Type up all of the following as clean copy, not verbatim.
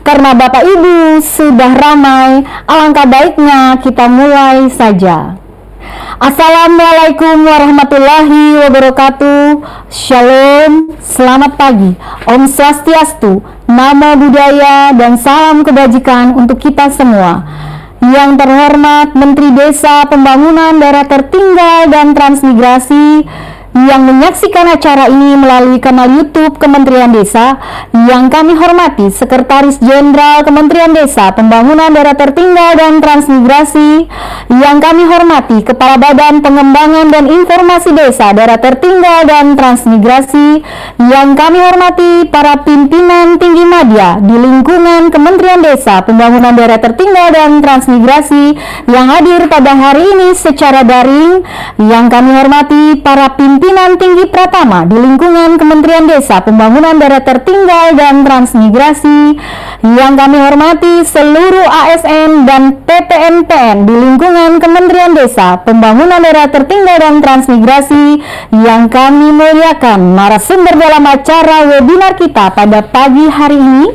Karena Bapak Ibu sudah ramai, alangkah baiknya kita mulai saja. Assalamualaikum warahmatullahi wabarakatuh. Shalom, selamat pagi, Om Swastiastu, Namo Buddhaya, dan salam kebajikan untuk kita semua. Yang terhormat Menteri Desa, Pembangunan Daerah Tertinggal dan Transmigrasi yang menyaksikan acara ini melalui kanal YouTube Kementerian Desa, yang kami hormati Sekretaris Jenderal Kementerian Desa, Pembangunan Daerah Tertinggal dan Transmigrasi, yang kami hormati Kepala Badan Pengembangan dan Informasi Desa, Daerah Tertinggal dan Transmigrasi, yang kami hormati para pimpinan tinggi media di lingkungan Kementerian Desa, Pembangunan Daerah Tertinggal dan Transmigrasi yang hadir pada hari ini secara daring, yang kami hormati para pimpinan tinggi Pratama di lingkungan Kementerian Desa, Pembangunan Daerah Tertinggal dan Transmigrasi, yang kami hormati seluruh ASN dan PPNPN di lingkungan Kementerian Desa, Pembangunan Daerah Tertinggal dan Transmigrasi, yang kami muliakan narasumber dalam acara webinar kita pada pagi hari ini,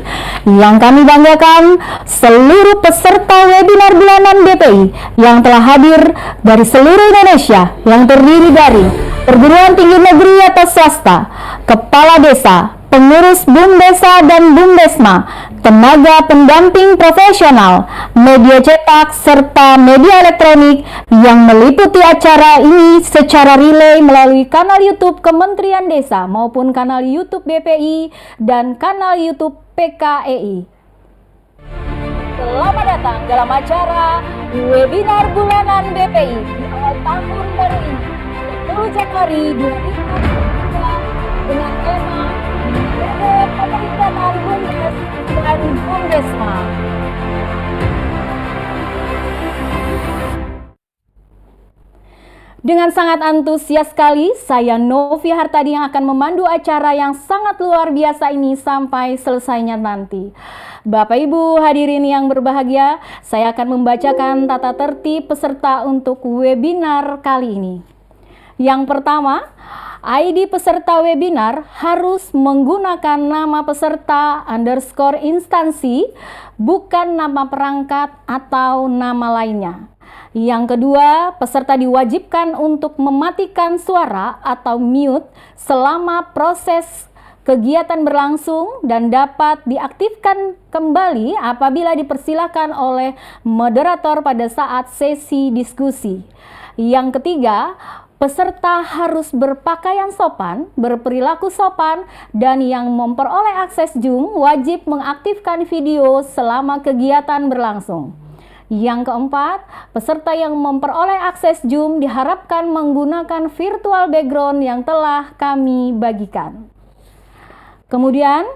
yang kami banggakan seluruh peserta webinar bulanan BPI yang telah hadir dari seluruh Indonesia, yang terdiri dari perguruan tinggi negeri atau swasta, kepala desa, pengurus BUMDesa dan BUMDesma, tenaga pendamping profesional, media cetak, serta media elektronik yang meliputi acara ini secara relay melalui kanal YouTube Kementerian Desa maupun kanal YouTube BPI dan kanal YouTube PKEI. Selamat datang dalam acara webinar bulanan BPI di awal tahun baru ini, 10 Januari 2023, dengan tema Pemerintahan BUMDes dan BUMDesma. Dengan sangat antusias sekali, saya Novi Hartadi yang akan memandu acara yang sangat luar biasa ini sampai selesainya nanti. Bapak Ibu hadirin yang berbahagia, saya akan membacakan tata tertib peserta untuk webinar kali ini. Yang pertama, ID peserta webinar harus menggunakan nama peserta _ instansi, bukan nama perangkat atau nama lainnya. Yang kedua, peserta diwajibkan untuk mematikan suara atau mute selama proses kegiatan berlangsung dan dapat diaktifkan kembali apabila dipersilakan oleh moderator pada saat sesi diskusi. Yang ketiga, peserta harus berpakaian sopan, berperilaku sopan, dan yang memperoleh akses Zoom wajib mengaktifkan video selama kegiatan berlangsung. Yang keempat, peserta yang memperoleh akses Zoom diharapkan menggunakan virtual background yang telah kami bagikan. Kemudian,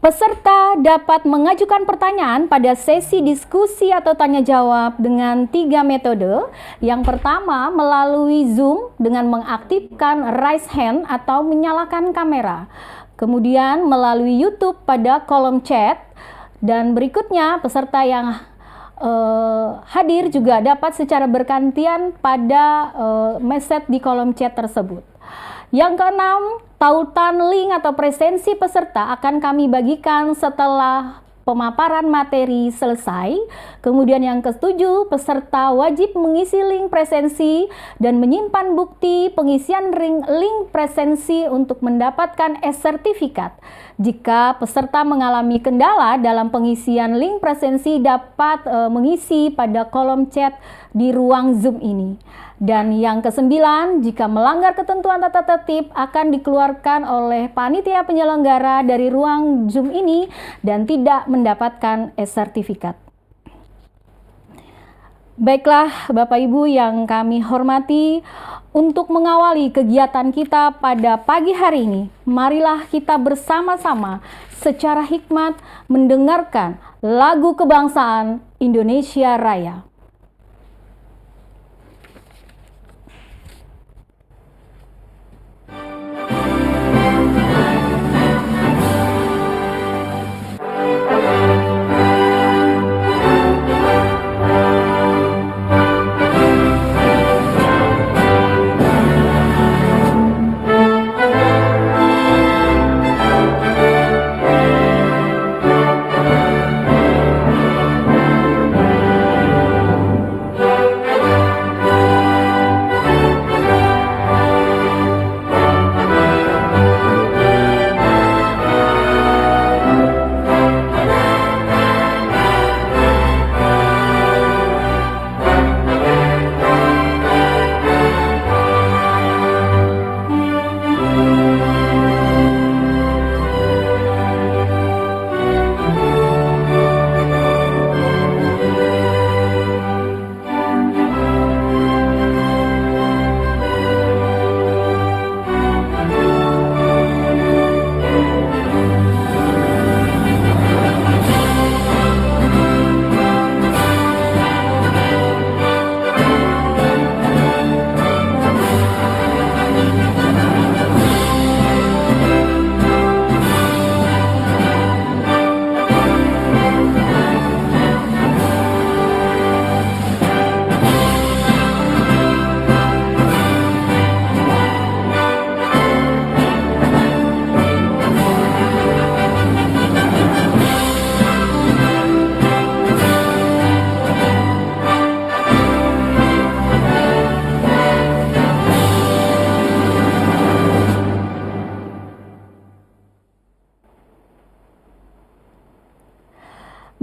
peserta dapat mengajukan pertanyaan pada sesi diskusi atau tanya jawab dengan 3 metode. Yang pertama, melalui Zoom dengan mengaktifkan raise hand atau menyalakan kamera. Kemudian melalui YouTube pada kolom chat. Dan berikutnya, peserta yang hadir juga dapat secara bergantian pada message di kolom chat tersebut. Yang keenam, tautan link atau presensi peserta akan kami bagikan setelah pemaparan materi selesai. Kemudian yang ketujuh, peserta wajib mengisi link presensi dan menyimpan bukti pengisian link presensi untuk mendapatkan e-sertifikat. Jika peserta mengalami kendala dalam pengisian link presensi, dapat mengisi pada kolom chat di ruang Zoom ini. Dan yang kesembilan, jika melanggar ketentuan tata tertib akan dikeluarkan oleh panitia penyelenggara dari ruang Zoom ini dan tidak mendapatkan e-sertifikat. Baiklah Bapak Ibu yang kami hormati, untuk mengawali kegiatan kita pada pagi hari ini, marilah kita bersama-sama secara hikmat mendengarkan lagu kebangsaan Indonesia Raya.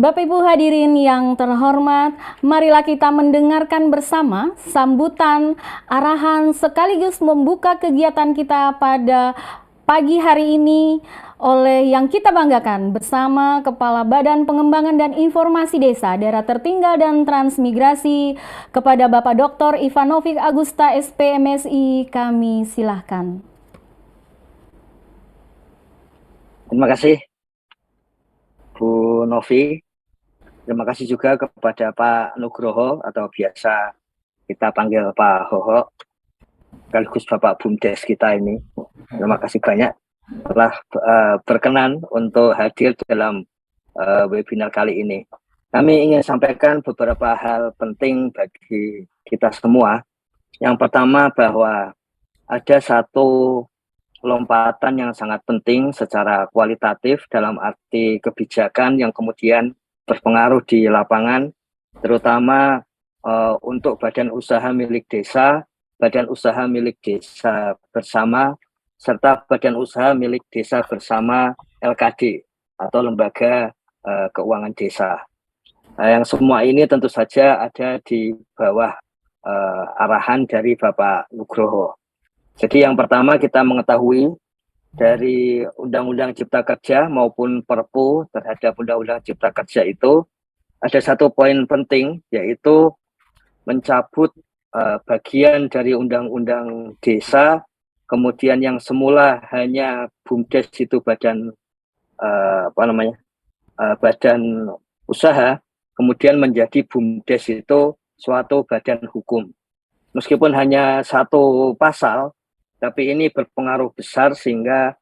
Bapak Ibu hadirin yang terhormat, marilah kita mendengarkan bersama sambutan, arahan sekaligus membuka kegiatan kita pada pagi hari ini oleh yang kita banggakan bersama Kepala Badan Pengembangan dan Informasi Desa Daerah Tertinggal dan Transmigrasi kepada Bapak Dr. Ivanovic Agusta SPMSI. Kami silahkan. Terima kasih Bu Novi. Terima kasih juga kepada Pak Nugroho atau biasa kita panggil Pak Hoho, sekaligus Bapak Bumdes kita ini. Terima kasih banyak telah berkenan untuk hadir dalam webinar kali ini. Kami ingin sampaikan beberapa hal penting bagi kita semua. Yang pertama bahwa ada satu lompatan yang sangat penting secara kualitatif dalam arti kebijakan yang kemudian berpengaruh di lapangan, terutama untuk badan usaha milik desa, badan usaha milik desa bersama, serta badan usaha milik desa bersama LKD atau Lembaga Keuangan Desa. Yang semua ini tentu saja ada di bawah arahan dari Bapak Nugroho. Jadi yang pertama kita mengetahui dari Undang-Undang Cipta Kerja maupun Perpu terhadap Undang-Undang Cipta Kerja itu ada satu poin penting, yaitu mencabut bagian dari Undang-Undang Desa, kemudian yang semula hanya BUMDes itu badan badan usaha, kemudian menjadi BUMDes itu suatu badan hukum. Meskipun hanya satu pasal, tapi ini berpengaruh besar sehingga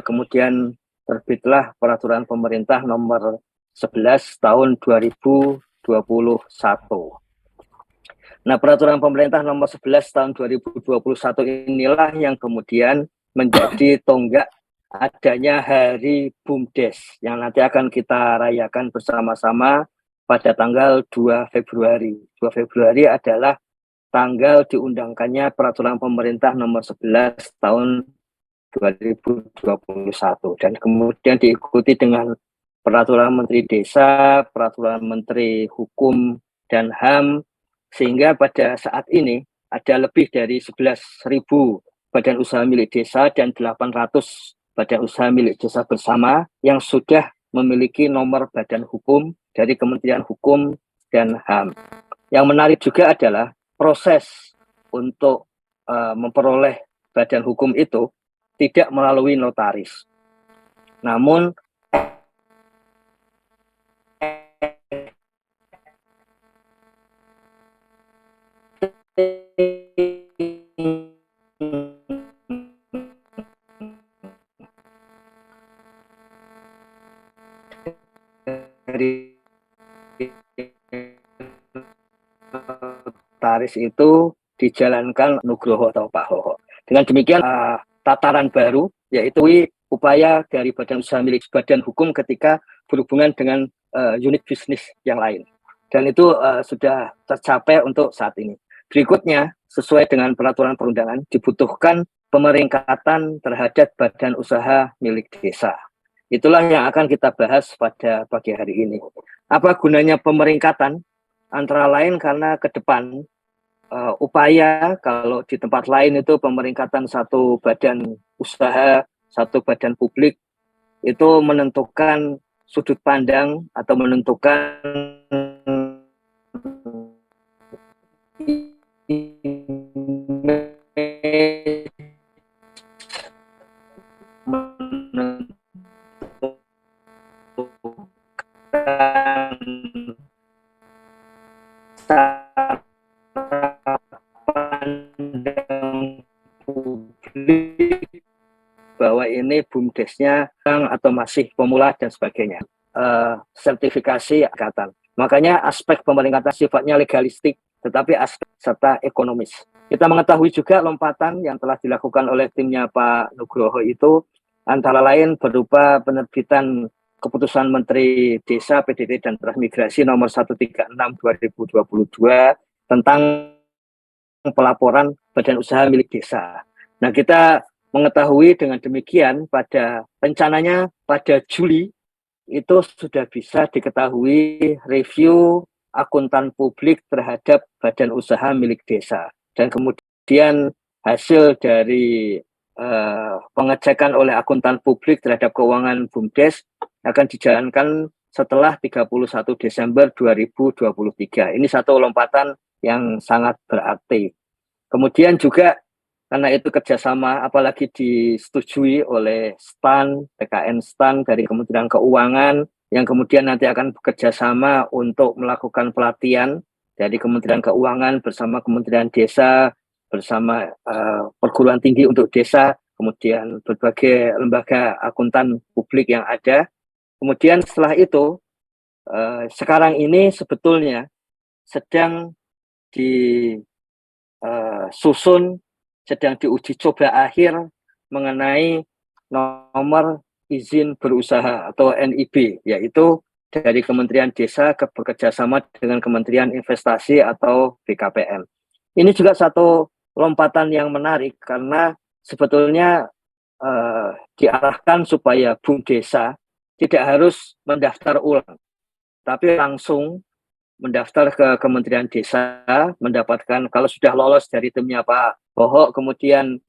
kemudian terbitlah Peraturan Pemerintah Nomor 11 Tahun 2021. Nah, Peraturan Pemerintah Nomor 11 Tahun 2021 inilah yang kemudian menjadi tonggak adanya Hari BUMDes yang nanti akan kita rayakan bersama-sama pada tanggal 2 Februari. 2 Februari adalah tanggal diundangkannya Peraturan Pemerintah Nomor 11 Tahun 2021 dan kemudian diikuti dengan Peraturan Menteri Desa, Peraturan Menteri Hukum dan HAM, sehingga pada saat ini ada lebih dari 11.000 badan usaha milik desa dan 800 badan usaha milik desa bersama yang sudah memiliki nomor badan hukum dari Kementerian Hukum dan HAM. Yang menarik juga adalah proses untuk memperoleh badan hukum itu tidak melalui notaris. Namun dari notaris itu dijalankan Nugroho atau Pak Hoho. Dengan demikian tataran baru yaitu upaya dari badan usaha milik badan hukum ketika berhubungan dengan unit bisnis yang lain. Dan itu sudah tercapai untuk saat ini. Berikutnya, sesuai dengan peraturan perundangan, dibutuhkan pemeringkatan terhadap badan usaha milik desa. Itulah yang akan kita bahas pada pagi hari ini. Apa gunanya pemeringkatan? Antara lain karena ke depan upaya kalau di tempat lain itu pemeringkatan satu badan usaha, satu badan publik itu menentukan sudut pandang atau menentukan bahwa ini BUMDesnya atau masih pemula dan sebagainya. Sertifikasi angkatan. Makanya aspek pemeringkatan sifatnya legalistik, tetapi aspek serta ekonomis. Kita mengetahui juga lompatan yang telah dilakukan oleh timnya Pak Nugroho itu antara lain berupa penerbitan Keputusan Menteri Desa, PDT dan Transmigrasi nomor 136 2022 tentang pelaporan badan usaha milik desa. Nah, kita mengetahui dengan demikian pada rencananya pada Juli itu sudah bisa diketahui review akuntan publik terhadap badan usaha milik desa. Dan kemudian hasil dari pengecekan oleh akuntan publik terhadap keuangan BUMDes akan dijalankan setelah 31 Desember 2023. Ini satu lompatan yang sangat berarti. Kemudian juga karena itu kerjasama, apalagi disetujui oleh STAN, PKN STAN dari Kementerian Keuangan, yang kemudian nanti akan bekerjasama untuk melakukan pelatihan dari Kementerian Keuangan bersama Kementerian Desa, bersama perguruan tinggi untuk desa, kemudian berbagai lembaga akuntan publik yang ada. Kemudian setelah itu, sekarang ini sebetulnya sedang disusun, sedang diuji coba akhir mengenai nomor izin berusaha atau NIB, yaitu dari Kementerian Desa bekerjasama dengan Kementerian Investasi atau BKPM. Ini juga satu lompatan yang menarik karena sebetulnya diarahkan supaya BUMDesa tidak harus mendaftar ulang, tapi langsung mendaftar ke Kementerian Desa, mendapatkan kalau sudah lolos dari timnya Pak Hoho, kemudian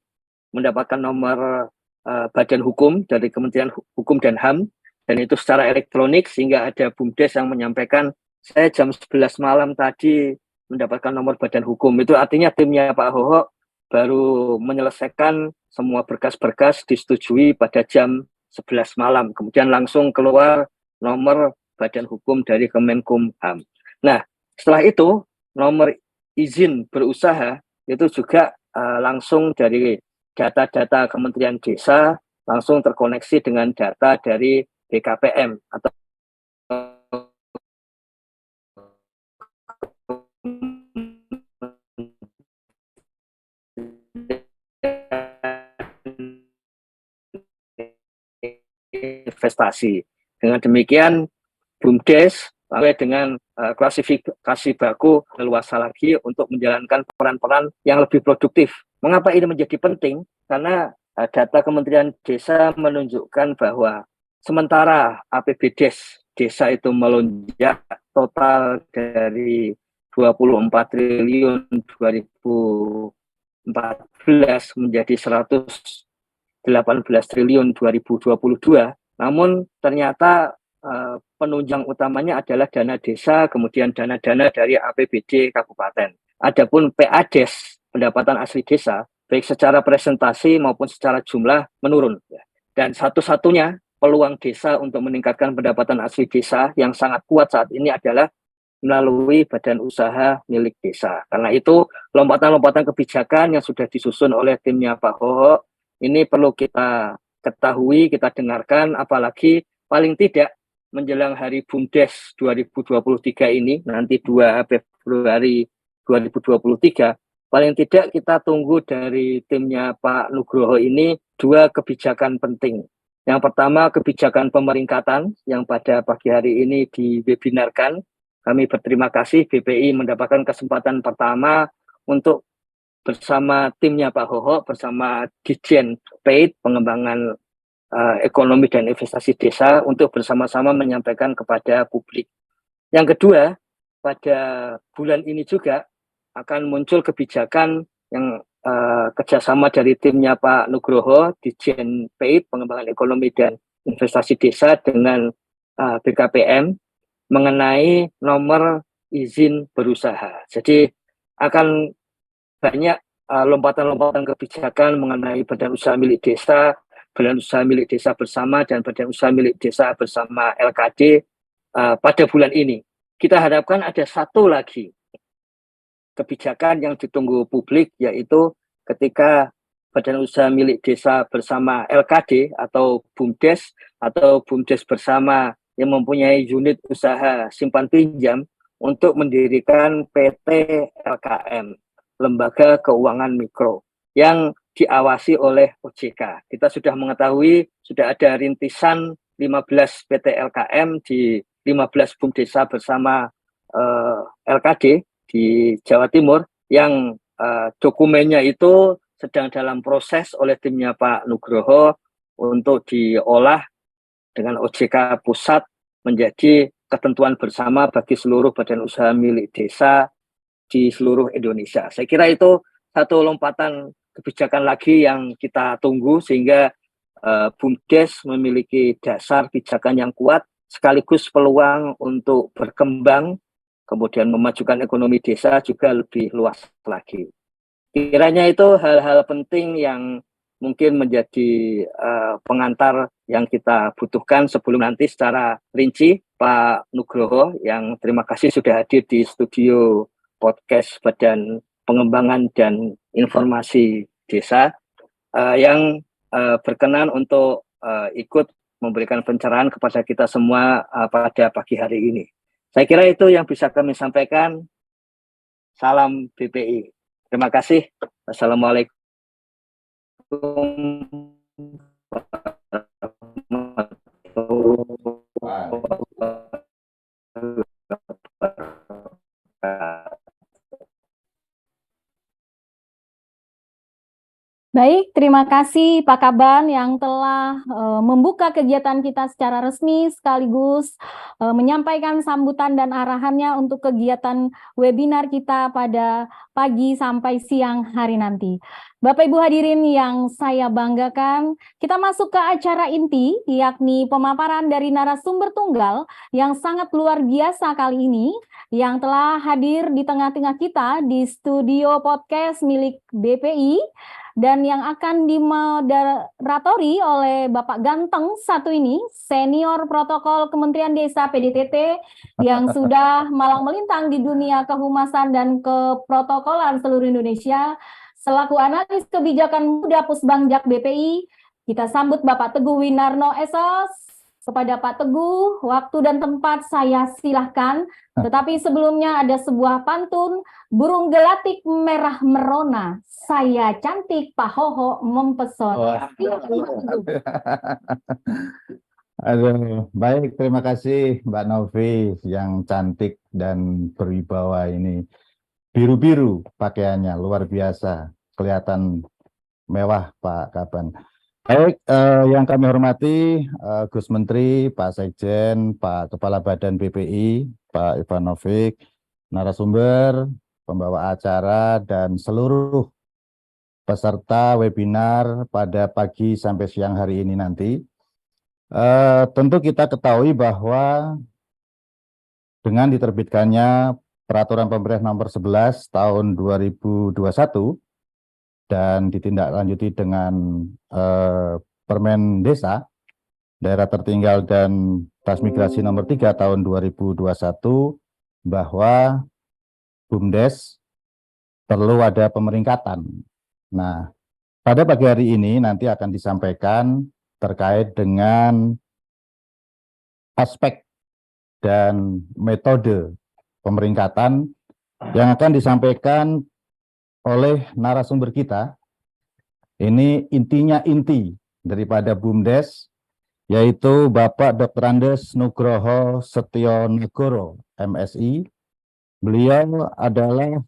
mendapatkan nomor badan hukum dari Kementerian Hukum dan HAM, dan itu secara elektronik sehingga ada BUMDes yang menyampaikan saya jam 11 malam tadi mendapatkan nomor badan hukum. Itu artinya timnya Pak Hoho baru menyelesaikan semua berkas-berkas disetujui pada jam 11 malam. Kemudian langsung keluar nomor badan hukum dari Kemenkumham. Nah, setelah itu nomor izin berusaha itu juga langsung dari data-data Kementerian Desa langsung terkoneksi dengan data dari BKPM atau investasi. Dengan demikian, BUMDes sampai dengan klasifikasi baku leluasa lagi untuk menjalankan peran-peran yang lebih produktif. Mengapa ini menjadi penting? Karena data Kementerian Desa menunjukkan bahwa sementara APBDes desa itu melonjak total dari 24 triliun 2014 menjadi 118 triliun 2022, namun ternyata penunjang utamanya adalah dana desa, kemudian dana-dana dari APBD kabupaten. Adapun PADes, pendapatan asli desa, baik secara presentasi maupun secara jumlah menurun. Dan satu-satunya peluang desa untuk meningkatkan pendapatan asli desa yang sangat kuat saat ini adalah melalui badan usaha milik desa. Karena itu, lompatan-lompatan kebijakan yang sudah disusun oleh timnya Pak Hoho, ini perlu kita ketahui, kita dengarkan, apalagi paling tidak menjelang hari BUMDes 2023 ini, nanti 2 Februari 2023, paling tidak kita tunggu dari timnya Pak Nugroho ini 2 kebijakan penting. Yang pertama, kebijakan pemeringkatan yang pada pagi hari ini diwebinarkan. Kami berterima kasih BPI mendapatkan kesempatan pertama untuk bersama timnya Pak Hoho, bersama Ditjen PAID, pengembangan ekonomi dan investasi desa, untuk bersama-sama menyampaikan kepada publik. Yang kedua, pada bulan ini juga akan muncul kebijakan yang kerjasama dari timnya Pak Nugroho, Ditjen PAID, pengembangan ekonomi dan investasi desa, dengan BKPM mengenai nomor izin berusaha. Jadi akan banyak lompatan-lompatan kebijakan mengenai badan usaha milik desa, badan usaha milik desa bersama, dan badan usaha milik desa bersama LKD pada bulan ini. Kita harapkan ada satu lagi kebijakan yang ditunggu publik, yaitu ketika badan usaha milik desa bersama LKD atau BUMDes bersama yang mempunyai unit usaha simpan pinjam untuk mendirikan PT LKM, Lembaga Keuangan Mikro, yang diawasi oleh OJK. Kita sudah mengetahui, sudah ada rintisan 15 PT LKM di 15 BUMDesa bersama LKD di Jawa Timur, yang dokumennya itu sedang dalam proses oleh timnya Pak Nugroho untuk diolah dengan OJK pusat menjadi ketentuan bersama bagi seluruh badan usaha milik desa di seluruh Indonesia. Saya kira itu satu lompatan kebijakan lagi yang kita tunggu sehingga BUMDes memiliki dasar pijakan yang kuat sekaligus peluang untuk berkembang kemudian memajukan ekonomi desa juga lebih luas lagi. Kiranya itu hal-hal penting yang mungkin menjadi pengantar yang kita butuhkan sebelum nanti secara rinci Pak Nugroho yang terima kasih sudah hadir di studio podcast Badan Pengembangan dan Informasi Desa yang berkenan untuk ikut memberikan pencerahan kepada kita semua pada pagi hari ini. Saya kira itu yang bisa kami sampaikan. Salam BPI. Terima kasih. Wassalamualaikum Baik, terima kasih Pak Kaban yang telah membuka kegiatan kita secara resmi sekaligus menyampaikan sambutan dan arahannya untuk kegiatan webinar kita pada pagi sampai siang hari nanti. Bapak Ibu hadirin yang saya banggakan, kita masuk ke acara inti yakni pemaparan dari narasumber tunggal yang sangat luar biasa kali ini yang telah hadir di tengah-tengah kita di studio podcast milik BPI. Dan yang akan dimoderatori oleh Bapak Ganteng satu ini, Senior Protokol Kementerian Desa PDTT, yang sudah malang melintang di dunia kehumasan dan keprotokolan seluruh Indonesia, selaku analis kebijakan muda Pusbangjak BPI. Kita sambut Bapak Teguh Winarno SOS. Kepada Pak Teguh, waktu dan tempat saya silahkan. Tetapi sebelumnya ada sebuah pantun, burung gelatik merah merona, saya cantik Pak Hoho mempesona. Aduh, baik, terima kasih Mbak Novi yang cantik dan berwibawa ini. Biru-biru pakaiannya, luar biasa, kelihatan mewah Pak Kaban. Baik, yang kami hormati Gus Menteri, Pak Sekjen, Pak Kepala Badan BPI, Pak Ivanovic, narasumber, pembawa acara, dan seluruh peserta webinar pada pagi sampai siang hari ini nanti. Tentu kita ketahui bahwa dengan diterbitkannya Peraturan Pemerintah Nomor 11 Tahun 2021 dan ditindaklanjuti dengan Permen Desa, Daerah Tertinggal dan Transmigrasi Nomor 3 Tahun 2021 bahwa BUMDes perlu ada pemeringkatan. Nah, pada pagi hari ini nanti akan disampaikan terkait dengan aspek dan metode pemeringkatan yang akan disampaikan oleh narasumber kita. Ini intinya inti daripada BUMDes, yaitu Bapak Dr. Andes Nugroho Setionegoro, MSI. Beliau adalah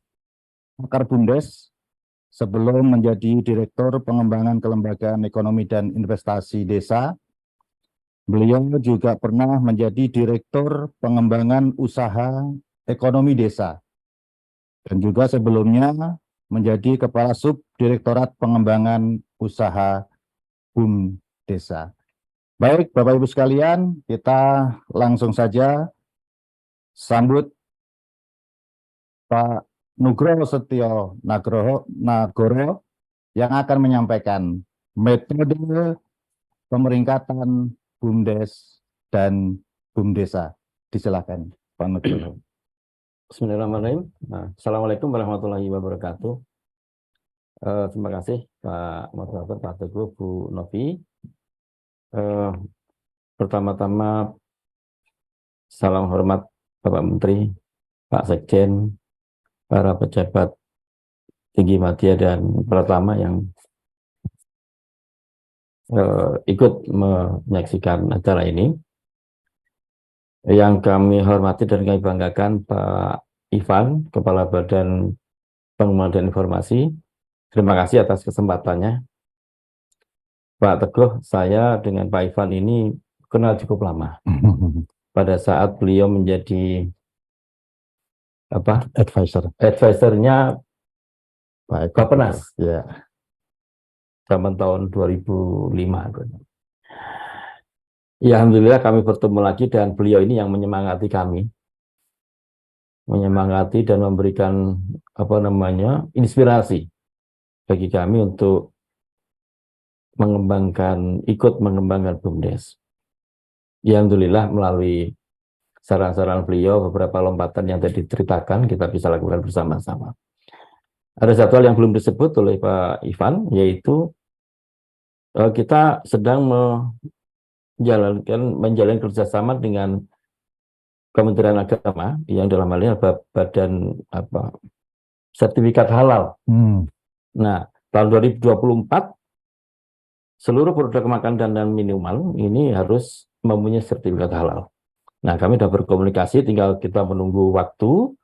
pakar BUMDes sebelum menjadi Direktur Pengembangan Kelembagaan Ekonomi dan Investasi Desa. Beliau juga pernah menjadi Direktur Pengembangan Usaha Ekonomi Desa. Dan juga sebelumnya menjadi Kepala Subdirektorat Pengembangan Usaha BUMDesa. Baik, Bapak Ibu sekalian, kita langsung saja sambut Pak Nugroho Setionegoro yang akan menyampaikan metode pemeringkatan BUMDes dan BUMDesa. Disilakan, Pak Nugroho. Bismillahirrahmanirrahim. Assalamualaikum warahmatullahi wabarakatuh. Terima kasih Pak Moderator, Pak Teguh, Bu Novi. Pertama-tama salam hormat Bapak Menteri, Pak Sekjen, para pejabat tinggi media dan pertama yang ikut menyaksikan acara ini. Yang kami hormati dan kami banggakan Pak Ivan, Kepala Badan Pengembangan dan Informasi. Terima kasih atas kesempatannya. Pak Teguh, saya dengan Pak Ivan ini kenal cukup lama. Pada saat beliau menjadi advisornya Pak Eko. Bappenas Ya. zaman tahun 2005. Ya, alhamdulillah kami bertemu lagi dan beliau ini yang menyemangati kami, menyemangati dan memberikan inspirasi bagi kami untuk ikut mengembangkan BUMDes. Ya, alhamdulillah melalui saran-saran beliau, beberapa lompatan yang tadi diceritakan kita bisa lakukan bersama-sama. Ada satu hal yang belum disebut oleh Pak Ivan, yaitu kita sedang menjalin kerjasama dengan Kementerian Agama yang dalam hal ini badan sertifikat halal. Nah, tahun 2024 seluruh produk makanan dan minuman ini harus mempunyai sertifikat halal. Nah, kami sudah berkomunikasi, tinggal kita menunggu waktu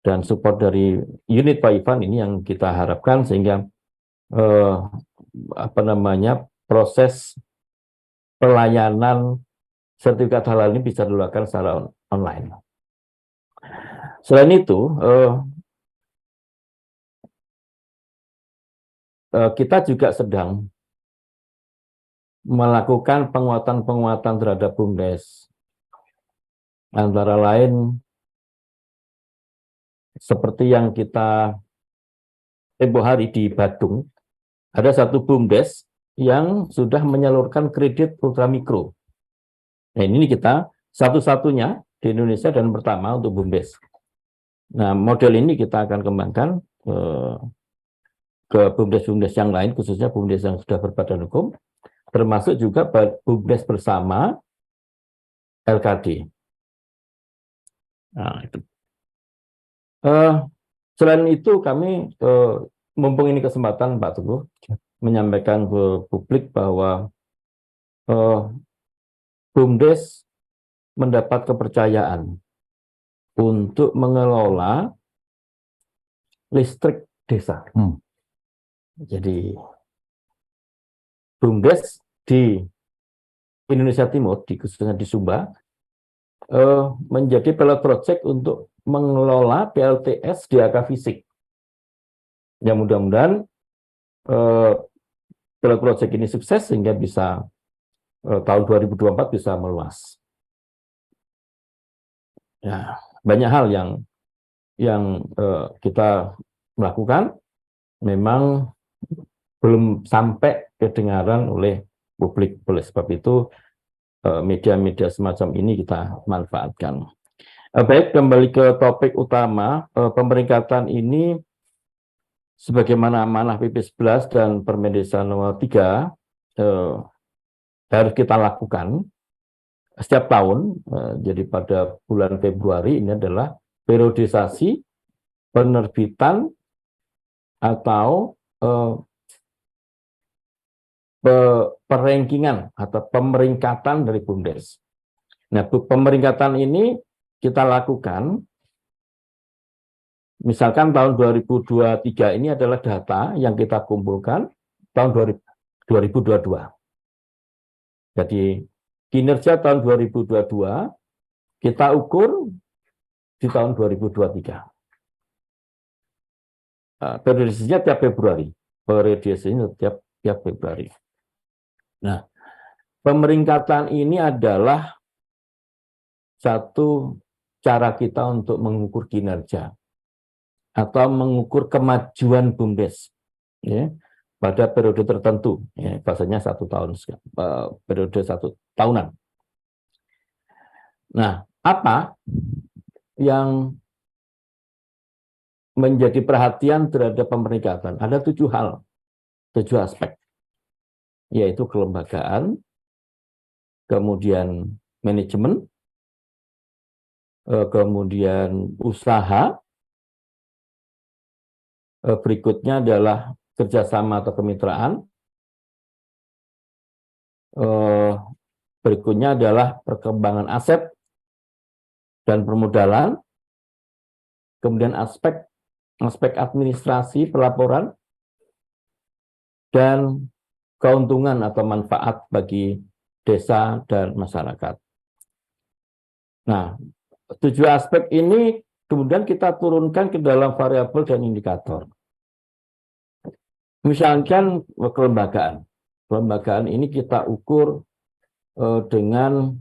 dan support dari unit Pak Ivan ini yang kita harapkan sehingga proses pelayanan sertifikat halal ini bisa dilakukan secara online. Selain itu, kita juga sedang melakukan penguatan-penguatan terhadap BUMDes. Antara lain, seperti yang kita tempoh hari di Badung, ada satu BUMDes yang sudah menyalurkan kredit ultramikro. Nah, ini kita satu-satunya di Indonesia dan pertama untuk BUMDes. Nah, model ini kita akan kembangkan ke BUMDes-BUMDes yang lain, khususnya BUMDes yang sudah berbadan hukum, termasuk juga BUMDes bersama LKD. Nah, itu. Selain itu kami mumpung ini kesempatan Pak Teguh menyampaikan ke publik bahwa BUMDes mendapat kepercayaan untuk mengelola listrik desa. Jadi BUMDes di Indonesia Timur, khususnya di Sumba, menjadi pilot project untuk mengelola PLTS DAK fisik. Ya, mudah-mudahan pilot project ini sukses sehingga bisa tahun 2024 bisa meluas. Ya, banyak hal yang kita lakukan memang belum sampai kedengaran oleh publik. Oleh sebab itu media-media semacam ini kita manfaatkan. Baik, kembali ke topik utama. Pemeringkatan ini sebagaimana amanah PP 11 dan Permendesa nomor 3 harus kita lakukan setiap tahun. Jadi pada bulan Februari ini adalah periodisasi penerbitan atau perankingan atau pemeringkatan dari BUMDes. Nah, pemeringkatan ini kita lakukan, misalkan tahun 2023 ini adalah data yang kita kumpulkan tahun 2022. Jadi kinerja tahun 2022 kita ukur di tahun 2023. Periodisasinya tiap Februari. Periodisasinya tiap Februari. Nah, pemeringkatan ini adalah satu cara kita untuk mengukur kinerja atau mengukur kemajuan BUMDes, ya, pada periode tertentu, ya, bahasanya 1 tahun, periode 1 tahunan. Nah, apa yang menjadi perhatian terhadap pemeringkatan? Ada 7 hal, 7 aspek, yaitu kelembagaan, kemudian manajemen, kemudian usaha, berikutnya adalah kerjasama atau kemitraan, berikutnya adalah perkembangan aset dan permodalan, kemudian aspek administrasi pelaporan, dan keuntungan atau manfaat bagi desa, dan masyarakat. Nah, 7 aspek ini kemudian kita turunkan ke dalam variabel dan indikator. Misalkan kelembagaan. Kelembagaan ini kita ukur dengan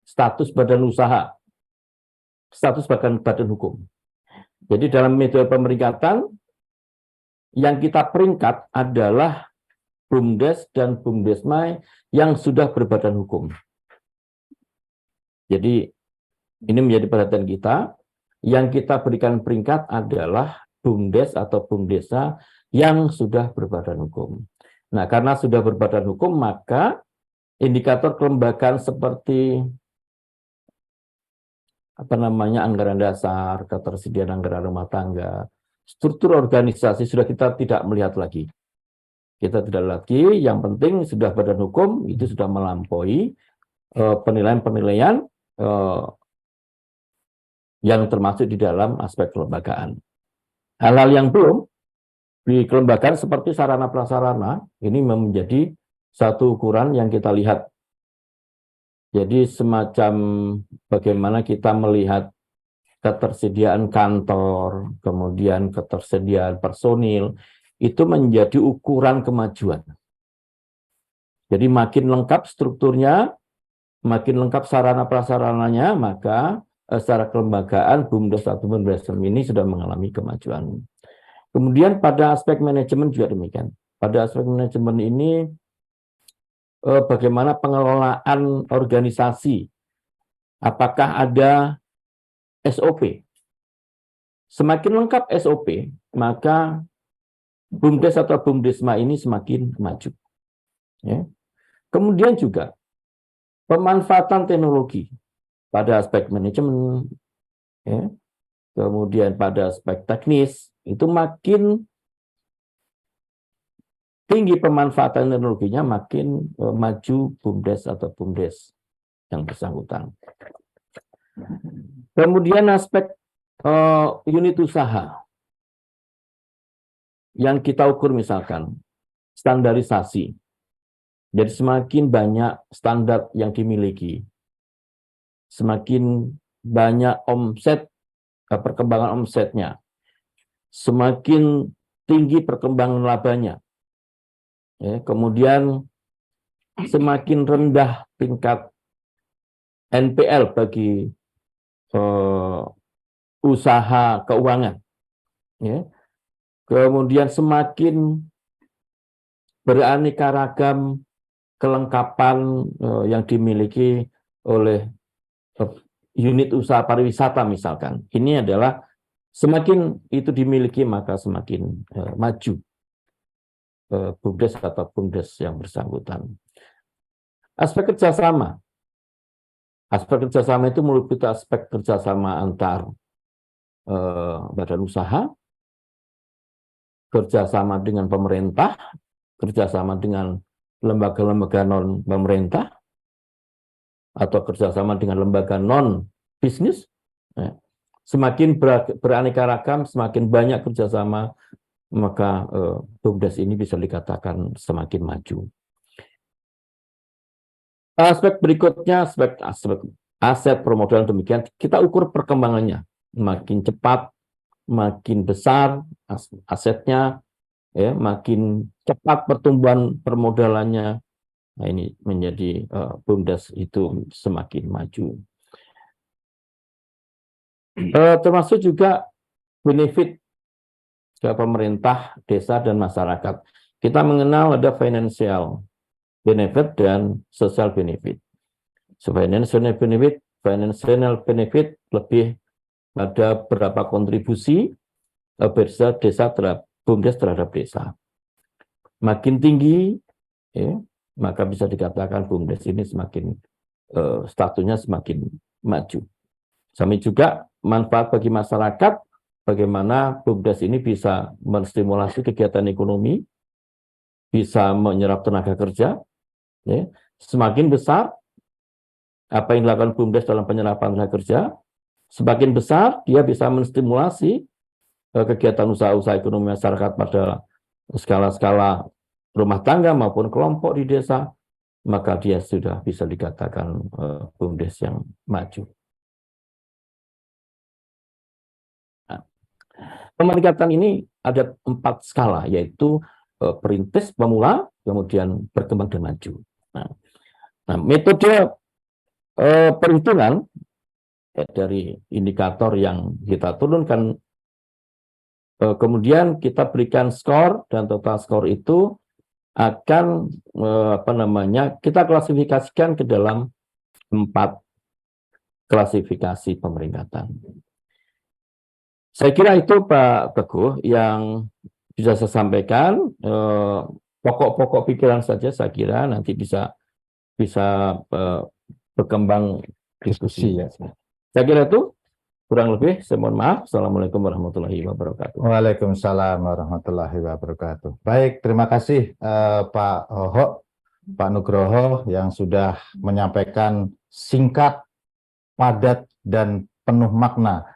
status badan usaha, status badan hukum. Jadi dalam metode pemeringkatan, yang kita peringkat adalah BUMDes dan BUMDesma yang sudah berbadan hukum. Jadi ini menjadi perhatian kita. Yang kita berikan peringkat adalah BUMDes atau BUMDesa yang sudah berbadan hukum. Nah, karena sudah berbadan hukum, maka indikator kelembagaan seperti anggaran dasar, ketersediaan anggaran rumah tangga, struktur organisasi sudah kita tidak melihat lagi. Kita tidak lagi, yang penting sudah badan hukum, itu sudah melampaui penilaian-penilaian yang termasuk di dalam aspek kelembagaan. Hal-hal yang belum di kelembagaan seperti sarana prasarana, ini menjadi satu ukuran yang kita lihat. Jadi semacam bagaimana kita melihat ketersediaan kantor, kemudian ketersediaan personil, itu menjadi ukuran kemajuan. Jadi makin lengkap strukturnya, makin lengkap sarana prasarananya, maka secara kelembagaan BUMDes atau BUMDesma ini sudah mengalami kemajuan. Kemudian pada aspek manajemen juga demikian. Pada aspek manajemen ini bagaimana pengelolaan organisasi, apakah ada SOP. Semakin lengkap SOP, maka BUMDes atau BUMDesma ini semakin maju. Ya. Kemudian juga pemanfaatan teknologi pada aspek manajemen, ya. Kemudian pada aspek teknis, itu makin tinggi pemanfaatan teknologinya, makin maju BUMDes atau BUMDes yang bersangkutan. Kemudian aspek unit usaha yang kita ukur misalkan standarisasi. Jadi semakin banyak standar yang dimiliki, semakin banyak omset, perkembangan omsetnya, semakin tinggi perkembangan labanya. Ya, kemudian semakin rendah tingkat NPL bagi usaha keuangan. Ya. Kemudian semakin beraneka ragam kelengkapan yang dimiliki oleh unit usaha pariwisata misalkan. Ini adalah semakin itu dimiliki maka semakin maju BUMDes atau BUMDes yang bersangkutan. Aspek kerjasama. Aspek kerjasama itu meliputi aspek kerjasama antar badan usaha, kerjasama dengan pemerintah, kerjasama dengan lembaga-lembaga non-pemerintah, atau kerjasama dengan lembaga non-bisnis. Semakin beraneka ragam, semakin banyak kerjasama, maka BUMDes ini bisa dikatakan semakin maju. Aspek berikutnya, aspek aset permodalan demikian, kita ukur perkembangannya. Makin cepat, makin besar asetnya, ya, makin cepat pertumbuhan permodalannya. Nah, ini menjadi BUMDes itu semakin maju. Termasuk juga benefit ke pemerintah, desa, dan masyarakat. Kita mengenal ada financial benefit dan social benefit. So, financial benefit lebih pada berapa kontribusi desa terhadap BUMDes terhadap desa. Makin tinggi, ya, maka bisa dikatakan BUMDes ini semakin statusnya semakin maju. Sampai juga manfaat bagi masyarakat, bagaimana BUMDes ini bisa menstimulasi kegiatan ekonomi, bisa menyerap tenaga kerja. Ya. Semakin besar apa yang dilakukan BUMDes dalam penyerapan tenaga kerja, semakin besar dia bisa menstimulasi kegiatan usaha-usaha ekonomi masyarakat pada skala-skala rumah tangga maupun kelompok di desa. maka dia sudah bisa dikatakan BUMDes yang maju. Nah, pemeringkatan ini ada 4 skala, yaitu perintis, pemula, kemudian berkembang dan maju. Nah, metode perhitungan dari indikator yang kita turunkan, kemudian kita berikan skor, dan total skor itu akan kita klasifikasikan ke dalam 4 klasifikasi pemeringkatan. Saya kira itu Pak Teguh yang bisa saya sampaikan. Pokok-pokok pikiran saja saya kira nanti bisa berkembang diskusi. Ya. Saya kira itu kurang lebih. Saya mohon maaf. Assalamualaikum warahmatullahi wabarakatuh. Waalaikumsalam warahmatullahi wabarakatuh. Baik, terima kasih Pak Hoho, Pak Nugroho yang sudah menyampaikan singkat, padat, dan penuh makna.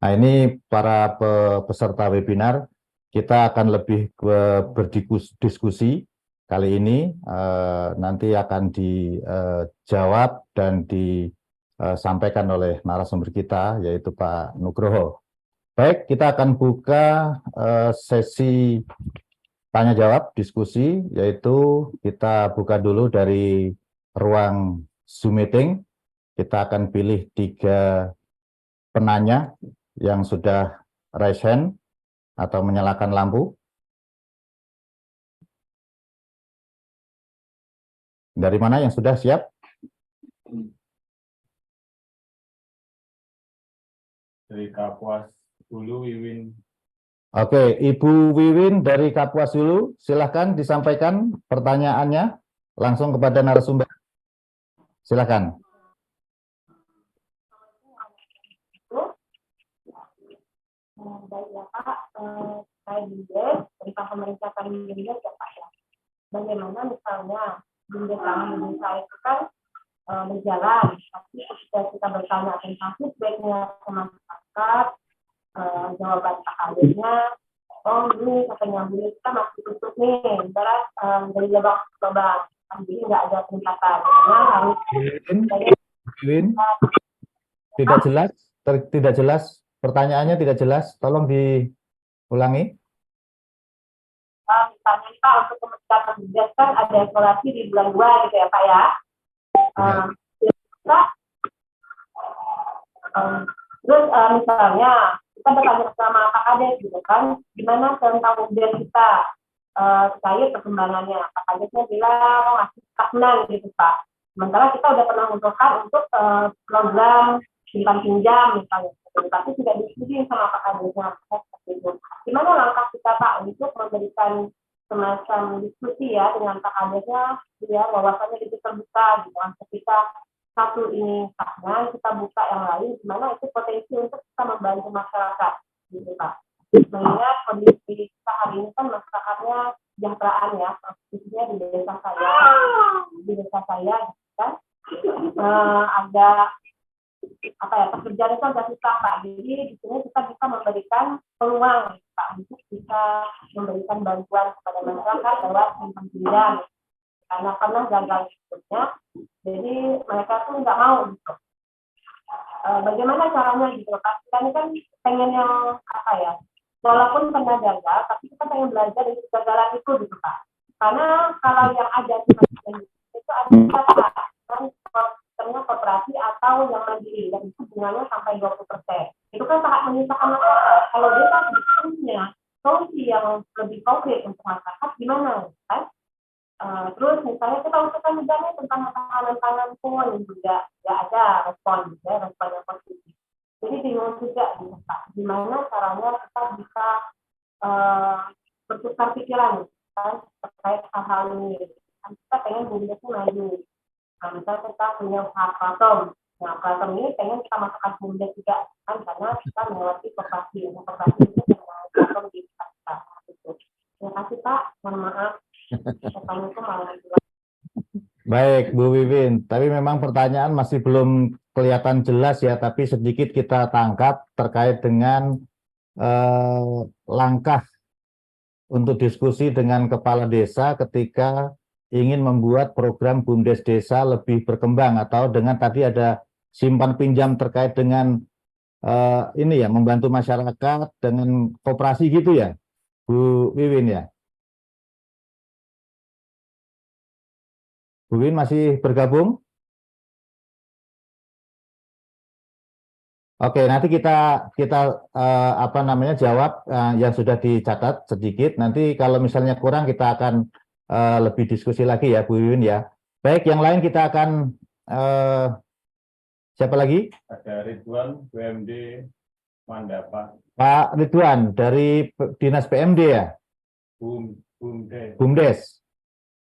Nah, ini para peserta webinar, kita akan lebih berdiskusi kali ini, nanti akan dijawab dan disampaikan oleh narasumber kita, yaitu Pak Nugroho. Baik, kita akan buka sesi tanya-jawab diskusi, yaitu kita buka dulu dari ruang Zoom meeting. Kita akan pilih 3 penanya yang sudah raise hand atau menyalakan lampu. Dari mana yang sudah siap? Dari Kapuas dulu, Wiwin. Oke, Ibu Wiwin dari Kapuas dulu, silahkan disampaikan pertanyaannya langsung kepada narasumber. Silahkan. Baik ya Pak, saya BUMDes, tentang pemeringkatan BUMDes ya Pak ya. Bagaimana misalnya BUMDes selama Indonesia itu kan berjalan, tapi ketika kita bertanya tentang feedbacknya ke masyarakat, jawaban Pak Kadirnya, oh ini katanya BUMDes kita masih tutup nih, berat dari lubang-lubang, jadi nggak ada peningkatan. Karena harus Wiwin, tidak jelas. Pertanyaannya tidak jelas, tolong diulangi. Misalnya Pak, untuk pemeringkatan BUMDes kan ada evaluasi di bulan 2 gitu ya Pak ya. Terus misalnya kita bertanya sama Pak Kades gitu kan, gimana tentang BUMDes kita terkait perkembangannya. Pak Kadesnya bilang masih stagnan gitu Pak. Sementara kita udah pernah mengusulkan untuk program simpan pinjam misalnya, tapi tidak diskusi sama Pak Kadesnya. Gimana langkah kita Pak untuk memberikan semacam diskusi ya dengan Pak Kadesnya, ya wawasannya lebih terbuka gitu. Ketika satu ini stagnan, kita buka yang lain, gimana itu potensi untuk kita membantu masyarakat gitu Pak. Mengingat kondisi kita hari ini kan masyarakatnya kesejahteraan ya, khususnya di desa saya kan ada pekerjaan itu agak susah Pak. Jadi di sini kita bisa memberikan peluang Pak untuk bisa memberikan bantuan kepada masyarakat lewat simpan pinjam karena pernah gagal sebelumnya. Jadi mereka tuh nggak mau gitu. Bagaimana caranya gitu Pak? Kita ini kan pengen yang walaupun pernah gagal, tapi kita pengen belajar dari kegagalan itu gitu Pak. Karena kalau yang ada di itu ada sistemnya koperasi atau yang mandiri dan itu bunganya sampai 20%. Itu kan sangat menyusahkan masyarakat. Kalau dia kan punya solusi yang lebih konkret untuk masyarakat, gimana kan? Terus misalnya kita usulkan juga nih tentang makanan pangan pun juga nggak ada respon yang positif. Jadi bingung juga gitu Pak, gimana caranya kita bisa bertukar pikiran kan terkait hal-hal ini. Kita pengen BUMDes maju. Nah, misalnya kita punya usaha platom. Nah, platom ini pengen kita masukkan BUMDes juga kan karena kita melewati koperasi. Koperasi itu dengan platom di kita. Terima kasih Pak, mohon maaf. Baik Bu Wiwin, tapi memang pertanyaan masih belum kelihatan jelas ya, tapi sedikit kita tangkap terkait dengan langkah untuk diskusi dengan kepala desa ketika ingin membuat program BUMDes desa lebih berkembang, atau dengan tadi ada simpan pinjam terkait dengan ini ya, membantu masyarakat dengan koperasi gitu ya, Bu Wiwin ya. Bu Wiwin masih bergabung? Oke, nanti kita apa namanya, jawab yang sudah dicatat sedikit. Nanti kalau misalnya kurang kita akan lebih diskusi lagi ya, Bu Wiwin ya. Baik, yang lain kita akan siapa lagi? Ada Ridwan, BMD, Mandapa, Pak Ridwan dari Dinas PMD ya, BUMDes. BUMDes.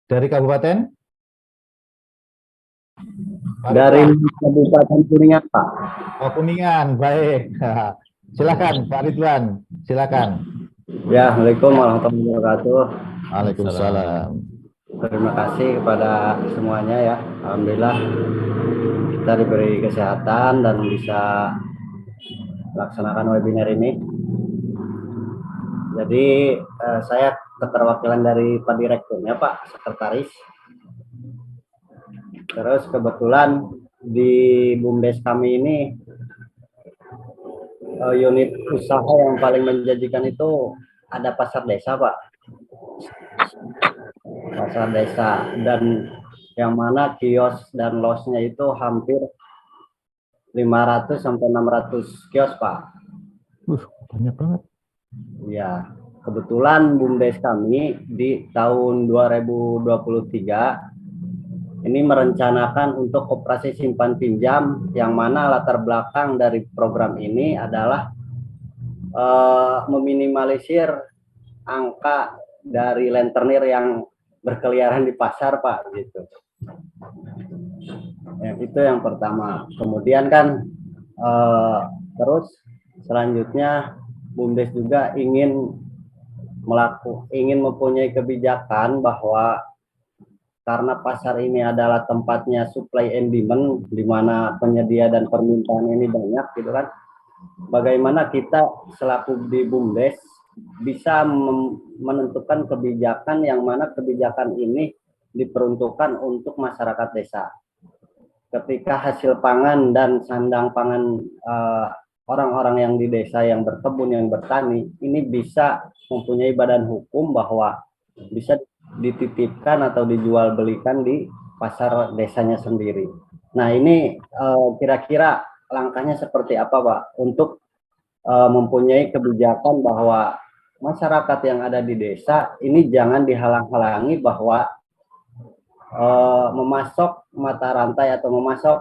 Dari Kabupaten? Pak Dari Ridwan. Kabupaten Kuningan, Pak. Oh, Kuningan, baik. Silakan Pak Ridwan, silakan. Ya, Assalamualaikum warahmatullahi wabarakatuh. Waalaikumsalam. Terima kasih kepada semuanya ya. Alhamdulillah kita diberi kesehatan dan bisa melaksanakan webinar ini. Jadi saya keterwakilan dari Pak Direkturnya, Pak Sekretaris. Terus kebetulan di BUMDes kami ini unit usaha yang paling menjanjikan itu ada pasar desa, Pak. Pasar desa, dan yang mana kios dan losnya itu hampir 500 sampai 600 kios, Pak. Banyak banget. Ya, kebetulan BUMDes kami di tahun 2023 ini merencanakan untuk operasi simpan pinjam, yang mana latar belakang dari program ini adalah meminimalisir angka dari rentenir yang berkeliaran di pasar, Pak, gitu. Itu yang pertama. Kemudian kan terus selanjutnya BUMDes juga ingin mempunyai kebijakan bahwa karena pasar ini adalah tempatnya supply and demand, di mana penyedia dan permintaan ini banyak, gitu kan. Bagaimana kita selaku di BUMDes bisa menentukan kebijakan yang mana kebijakan ini diperuntukkan untuk masyarakat desa. Ketika hasil pangan dan sandang pangan orang-orang yang di desa yang berkebun, yang bertani, ini bisa mempunyai badan hukum bahwa bisa dititipkan atau dijual belikan di pasar desanya sendiri. Nah, ini kira-kira langkahnya seperti apa, Pak, untuk mempunyai kebijakan bahwa masyarakat yang ada di desa ini jangan dihalang-halangi bahwa memasok mata rantai atau memasok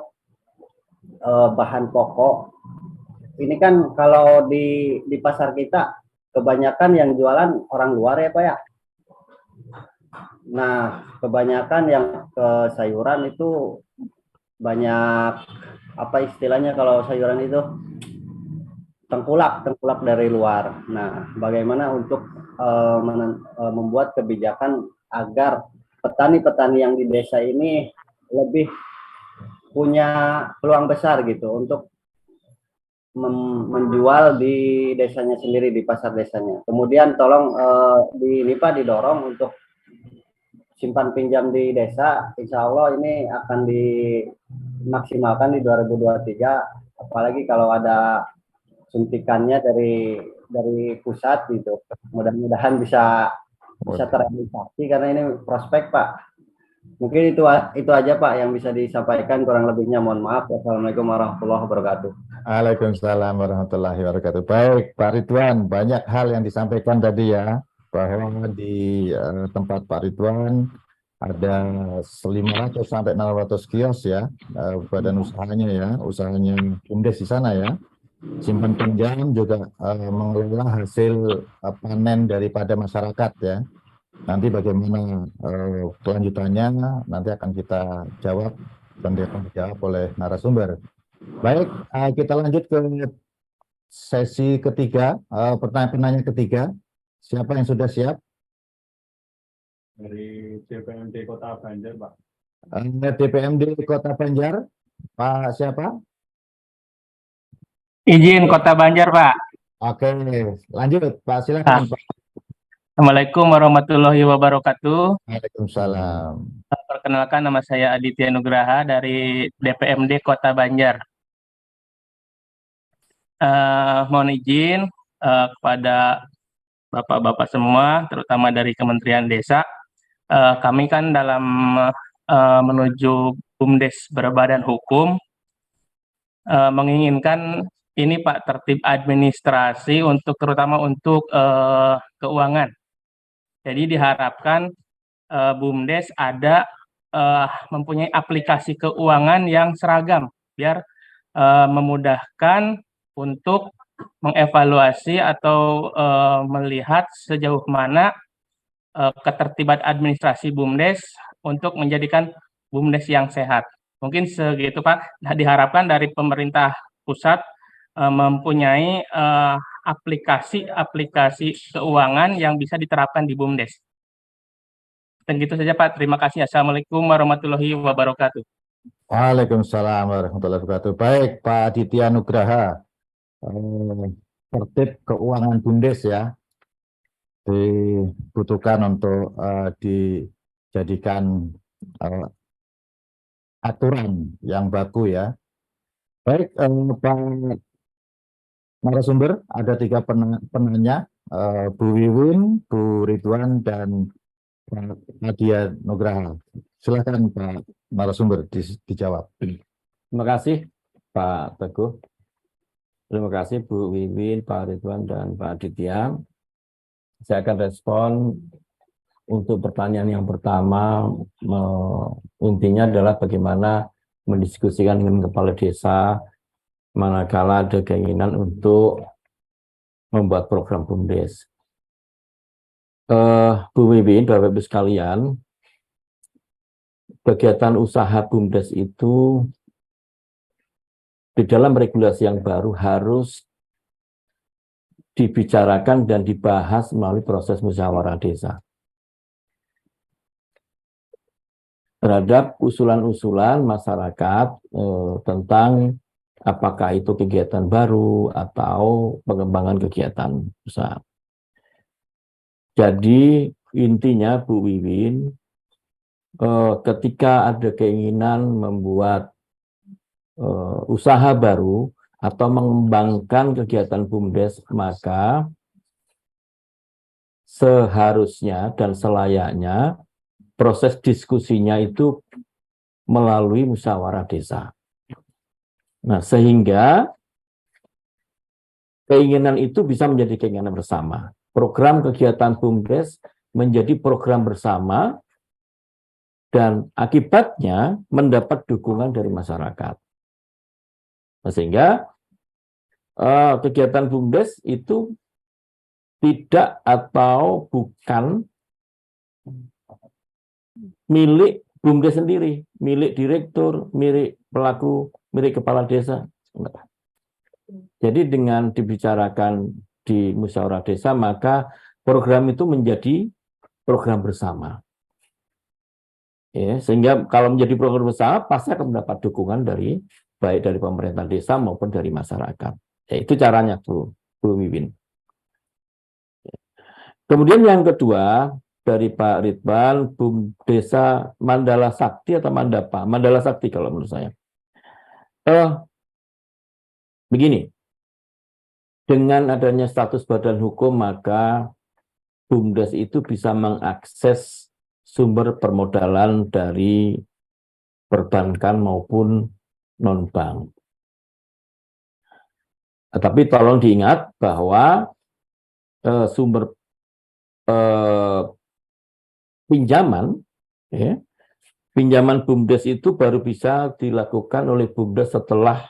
bahan pokok. Ini kan kalau di pasar kita kebanyakan yang jualan orang luar ya, Pak ya. Nah, kebanyakan yang ke sayuran itu banyak, apa istilahnya kalau sayuran itu, tengkulak dari luar. Nah, bagaimana untuk membuat kebijakan agar petani-petani yang di desa ini lebih punya peluang besar gitu untuk menjual di desanya sendiri, di pasar desanya. Kemudian tolong ini Pak didorong untuk simpan pinjam di desa, insya Allah ini akan dimaksimalkan di 2023, apalagi kalau ada suntikannya dari pusat gitu. Mudah-mudahan bisa terrealisasi karena ini prospek, Pak. Mungkin itu aja Pak yang bisa disampaikan, kurang lebihnya mohon maaf. Wassalamualaikum warahmatullahi wabarakatuh. Waalaikumsalam warahmatullahi wabarakatuh. Baik, Pak Ridwan, banyak hal yang disampaikan tadi ya, bahwa di tempat Pak Ridwan ada 500 sampai 600 kios ya, badan usahanya ya, usahanya BUMDes di sana ya. Simpan pinjam juga mengelola hasil panen daripada masyarakat ya. Nanti bagaimana kelanjutannya nanti akan kita jawab dan akan dijawab oleh narasumber. Baik, kita lanjut ke sesi ketiga, pertanyaan ketiga. Siapa yang sudah siap? Dari DPMD Kota Banjar, Pak. DPMD Kota Banjar, Pak siapa? Izin Kota Banjar, Pak. Oke, lanjut Pak, silakan Pak. Assalamualaikum warahmatullahi wabarakatuh. Waalaikumsalam. Perkenalkan, nama saya Aditya Nugraha dari DPMD Kota Banjar. Mohon izin kepada Bapak-Bapak semua, terutama dari Kementerian Desa. Kami kan dalam menuju BUMDes berbadan hukum, menginginkan ini Pak, tertib administrasi terutama untuk keuangan. Jadi diharapkan BUMDes ada mempunyai aplikasi keuangan yang seragam, biar memudahkan untuk mengevaluasi atau melihat sejauh mana ketertiban administrasi BUMDes untuk menjadikan BUMDes yang sehat. Mungkin segitu Pak. Nah, diharapkan dari pemerintah pusat mempunyai aplikasi keuangan yang bisa diterapkan di BUMDes. Dan gitu saja Pak. Terima kasih. Assalamualaikum warahmatullahi wabarakatuh. Waalaikumsalam warahmatullahi wabarakatuh. Baik, Pak Aditya Nugraha, tertib keuangan BUMDes ya, dibutuhkan untuk dijadikan aturan yang baku ya. Baik, Pak narasumber, ada 3 penanya, Bu Wiwin, Bu Ridwan, dan Pak Aditya Nugraha. Silakan Pak narasumber dijawab. Terima kasih Pak Teguh. Terima kasih Bu Wiwin, Pak Ridwan, dan Pak Aditya. Saya akan respon untuk pertanyaan yang pertama. Intinya adalah bagaimana mendiskusikan dengan kepala desa manakala ada keinginan untuk membuat program BUMDes. Bu Wiwin, Bapak Ibu sekalian, kegiatan usaha BUMDes itu di dalam regulasi yang baru harus dibicarakan dan dibahas melalui proses musyawarah desa. Terhadap usulan-usulan masyarakat tentang apakah itu kegiatan baru atau pengembangan kegiatan usaha. Jadi intinya Bu Wiwin, ketika ada keinginan membuat usaha baru atau mengembangkan kegiatan BUMDes, maka seharusnya dan selayaknya proses diskusinya itu melalui musyawarah desa. Nah, sehingga keinginan itu bisa menjadi keinginan bersama. Program kegiatan BUMDes menjadi program bersama dan akibatnya mendapat dukungan dari masyarakat. Sehingga kegiatan BUMDes itu tidak atau bukan milik BUMDes sendiri, milik direktur, milik pelaku, milik kepala desa. Jadi dengan dibicarakan di musyawarah desa, maka program itu menjadi program bersama. Ya, sehingga kalau menjadi program bersama, pasti akan mendapat dukungan dari baik dari pemerintah desa maupun dari masyarakat. Ya, itu caranya Bu Wiwin. Kemudian yang kedua, dari Pak Ridwan, BUMDesa Mandala Sakti atau Mandapa? Mandala Sakti kalau menurut saya. Begini, dengan adanya status badan hukum, maka BUMDes itu bisa mengakses sumber permodalan dari perbankan maupun non-bank. Tapi tolong diingat bahwa sumber pinjaman, ya, pinjaman BUMDes itu baru bisa dilakukan oleh BUMDes setelah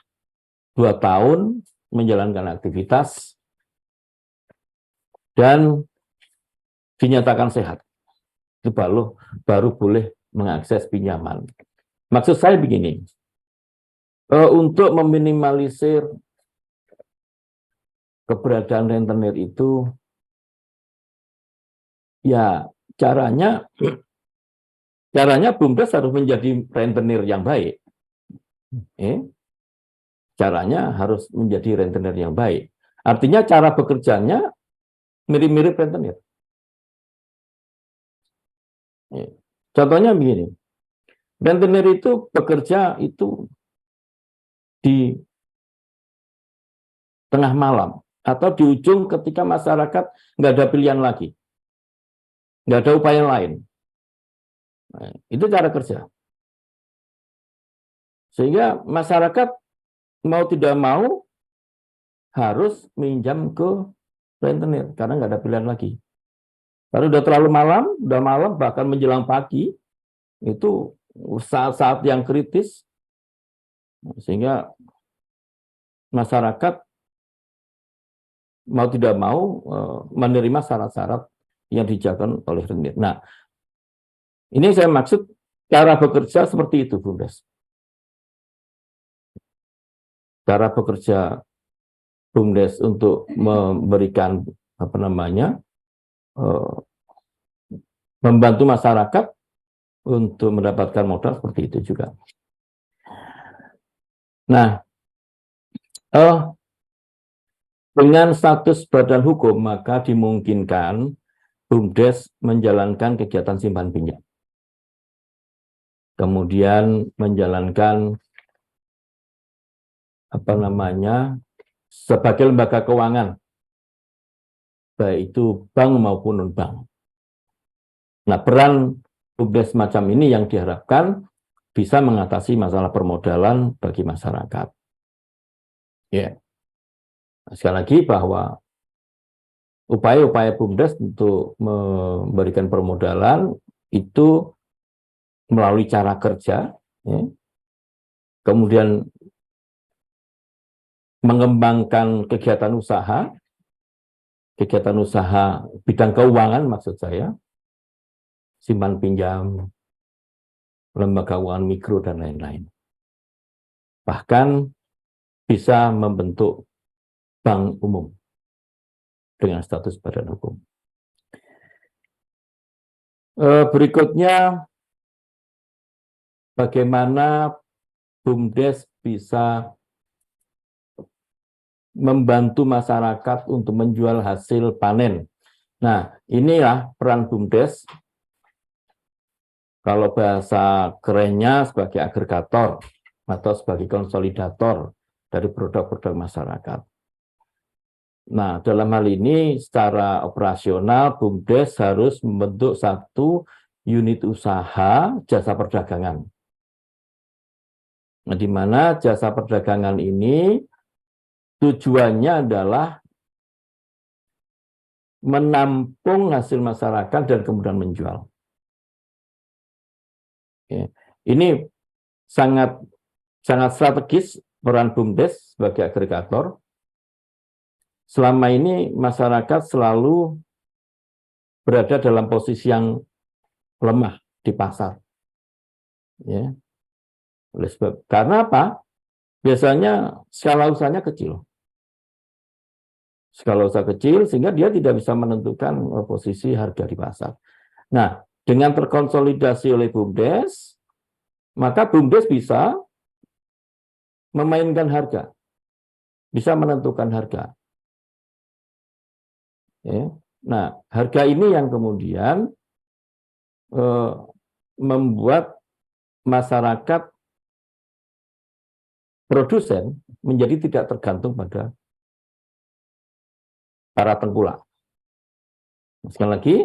2 tahun menjalankan aktivitas dan dinyatakan sehat. Itu baru boleh mengakses pinjaman. Maksud saya begini, untuk meminimalisir keberadaan rentenir itu, ya caranya BUMDes harus menjadi rentenir yang baik. Caranya harus menjadi rentenir yang baik. Artinya cara bekerjanya mirip-mirip rentenir. Contohnya begini, rentenir itu bekerja itu di tengah malam atau di ujung ketika masyarakat nggak ada pilihan lagi, nggak ada upaya lain. Nah, itu cara kerja. Sehingga masyarakat mau tidak mau harus minjam ke rentenir karena nggak ada pilihan lagi. Kalau udah terlalu malam, udah malam bahkan menjelang pagi, itu saat-saat yang kritis, sehingga masyarakat mau tidak mau menerima syarat-syarat yang dijaga oleh rentenir. Nah, ini saya maksud cara bekerja seperti itu, BUMDes. Cara bekerja BUMDes untuk memberikan membantu masyarakat untuk mendapatkan modal seperti itu juga. Nah, dengan status badan hukum maka dimungkinkan BUMDes menjalankan kegiatan simpan pinjam, kemudian menjalankan sebagai lembaga keuangan, baik itu bank maupun non-bank. Nah, peran BUMDes semacam ini yang diharapkan bisa mengatasi masalah permodalan bagi masyarakat. Ya. Nah, sekali lagi bahwa upaya-upaya BUMDes untuk memberikan permodalan itu melalui cara kerja, ya. Kemudian mengembangkan kegiatan usaha bidang keuangan maksud saya, simpan pinjam, lembaga keuangan mikro, dan lain-lain. Bahkan bisa membentuk bank umum dengan status badan hukum. Berikutnya, bagaimana BUMDes bisa membantu masyarakat untuk menjual hasil panen. Nah, inilah peran BUMDes, kalau bahasa kerennya sebagai agregator atau sebagai konsolidator dari produk-produk masyarakat. Nah, dalam hal ini secara operasional BUMDes harus membentuk satu unit usaha jasa perdagangan. Nah, di mana jasa perdagangan ini tujuannya adalah menampung hasil masyarakat dan kemudian menjual. Oke. Ini sangat strategis peran BUMDes sebagai agregator. Selama ini masyarakat selalu berada dalam posisi yang lemah di pasar. Ya. Karena apa? Biasanya skala usahanya kecil. Skala usaha kecil sehingga dia tidak bisa menentukan posisi harga di pasar. Nah, dengan terkonsolidasi oleh BUMDes, maka BUMDes bisa memainkan harga, bisa menentukan harga. Ya. Nah, harga ini yang kemudian membuat masyarakat produsen menjadi tidak tergantung pada para tengkulak. Sekali lagi,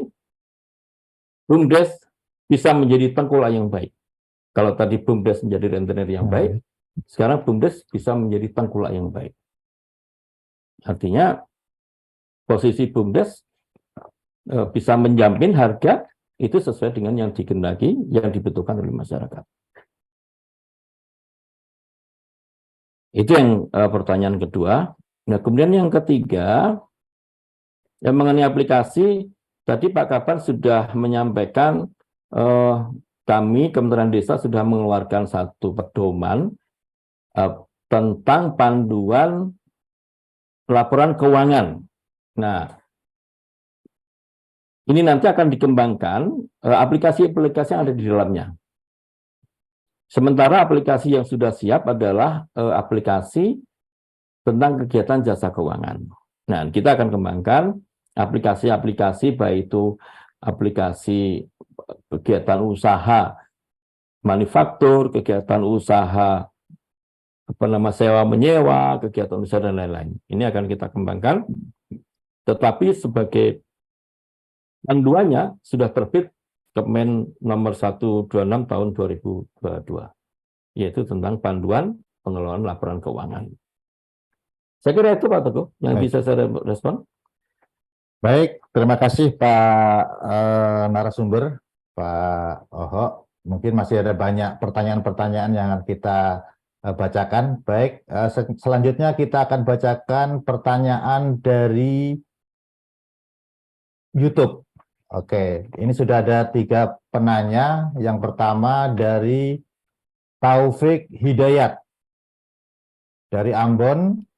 BUMDes bisa menjadi tengkulak yang baik. Kalau tadi BUMDes menjadi rentenir yang baik, sekarang BUMDes bisa menjadi tengkulak yang baik. Artinya, posisi BUMDes bisa menjamin harga itu sesuai dengan yang dikehendaki, yang dibutuhkan oleh masyarakat. Itu yang pertanyaan kedua. Nah, kemudian yang ketiga, yang mengenai aplikasi, tadi Pak Kaban sudah menyampaikan kami Kementerian Desa sudah mengeluarkan satu pedoman tentang panduan laporan keuangan. Nah, ini nanti akan dikembangkan aplikasi-aplikasi yang ada di dalamnya. Sementara aplikasi yang sudah siap adalah aplikasi tentang kegiatan jasa keuangan. Nah, kita akan kembangkan aplikasi-aplikasi, baik itu aplikasi kegiatan usaha manufaktur, kegiatan usaha sewa menyewa, kegiatan usaha dan lain-lain. Ini akan kita kembangkan. Tetapi sebagai panduannya sudah terbit Kemen nomor 126 tahun 2022, yaitu tentang panduan pengelolaan laporan keuangan. Saya kira itu Pak Teguh yang Baik. bisa saya respon. Baik, terima kasih Pak narasumber, Pak Oho. Mungkin masih ada banyak pertanyaan-pertanyaan yang akan kita bacakan. Baik, selanjutnya kita akan bacakan pertanyaan dari YouTube. Oke, ini sudah ada 3 penanya. Yang pertama dari Taufik Hidayat dari Ambon.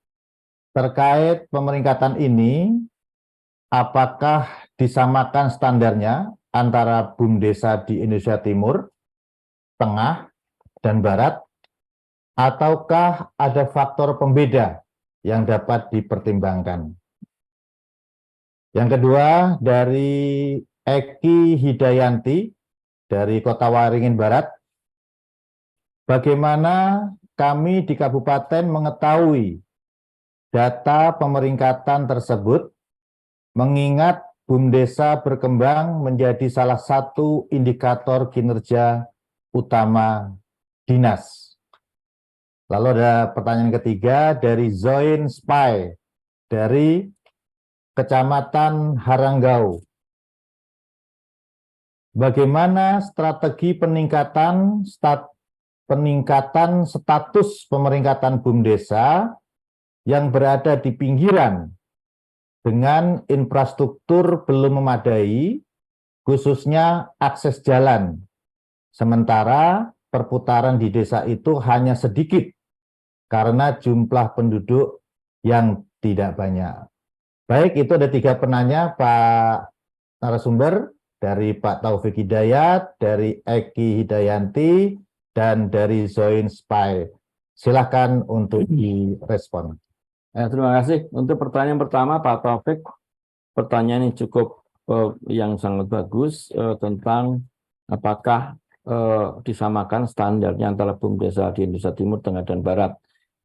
Terkait pemeringkatan ini, apakah disamakan standarnya antara BUMDesa di Indonesia Timur, Tengah, dan Barat, ataukah ada faktor pembeda yang dapat dipertimbangkan? Yang kedua, dari Eki Hidayanti dari Kota Waringin Barat, bagaimana kami di Kabupaten mengetahui data pemeringkatan tersebut, mengingat BUMDesa berkembang menjadi salah satu indikator kinerja utama dinas. Lalu ada pertanyaan ketiga dari Zoin Spy dari Kecamatan Haranggau. Bagaimana strategi peningkatan status pemeringkatan BUMDesa yang berada di pinggiran dengan infrastruktur belum memadai, khususnya akses jalan. Sementara perputaran di desa itu hanya sedikit karena jumlah penduduk yang tidak banyak. Baik, itu ada 3 penanya Pak narasumber, dari Pak Taufik Hidayat, dari Eki Hidayanti, dan dari Zoin Spy. Silakan untuk direspon. Terima kasih. Untuk pertanyaan pertama Pak Taufik, pertanyaan yang cukup yang sangat bagus tentang apakah disamakan standarnya antara BUMDesa di Indonesia Timur, Tengah, dan Barat,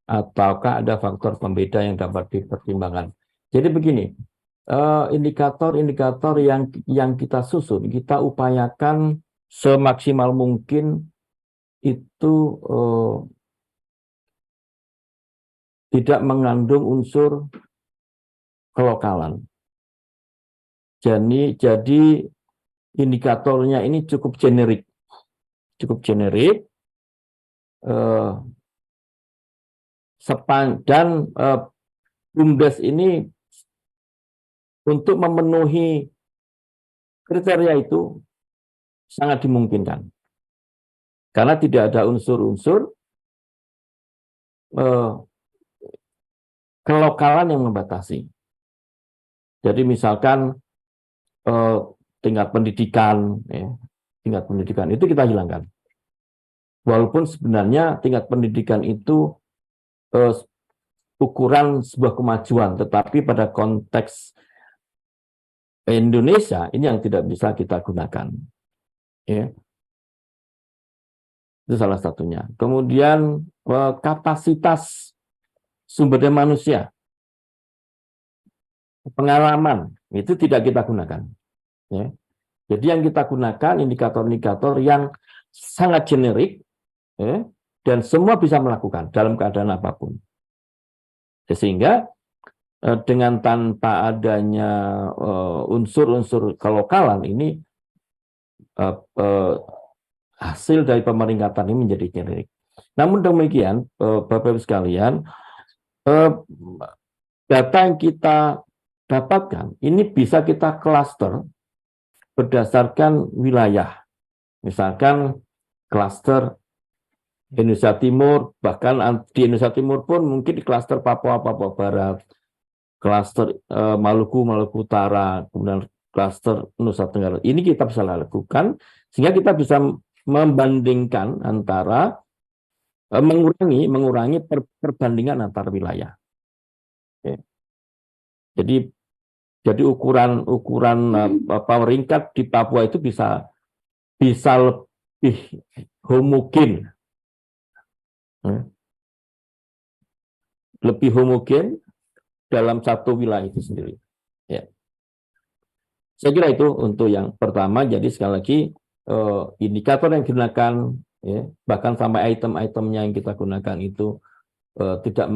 ataukah ada faktor pembeda yang dapat dipertimbangkan. Jadi begini, indikator-indikator yang kita susun, kita upayakan semaksimal mungkin itu tidak mengandung unsur kelokalan. Jadi indikatornya ini cukup generik, dan BUMDes ini untuk memenuhi kriteria itu sangat dimungkinkan. Karena tidak ada unsur-unsur kelokalan yang membatasi. Jadi misalkan tingkat pendidikan itu kita hilangkan. Walaupun sebenarnya tingkat pendidikan itu ukuran sebuah kemajuan, tetapi pada konteks Indonesia ini yang tidak bisa kita gunakan. Ya. Itu salah satunya. Kemudian kapasitas sumber daya manusia, pengalaman, itu tidak kita gunakan. Ya. Jadi yang kita gunakan indikator-indikator yang sangat generik, ya, dan semua bisa melakukan dalam keadaan apapun. Sehingga dengan tanpa adanya unsur-unsur kelokalan ini, hasil dari pemeringkatan ini menjadi generik. Namun demikian, Bapak-Ibu sekalian, data yang kita dapatkan ini bisa kita klaster berdasarkan wilayah. Misalkan klaster Indonesia Timur, bahkan di Indonesia Timur pun mungkin di klaster Papua Barat, klaster Maluku Utara, kemudian klaster Nusa Tenggara. Ini kita bisa lakukan sehingga kita bisa membandingkan antara mengurangi perbandingan antar wilayah. Oke. Jadi ukuran peringkat di Papua itu bisa bisa lebih homogen, lebih homogen dalam satu wilayah itu sendiri. Ya. Saya kira itu untuk yang pertama. Jadi sekali lagi indikator yang digunakan, ya, bahkan sampai item-itemnya yang kita gunakan itu tidak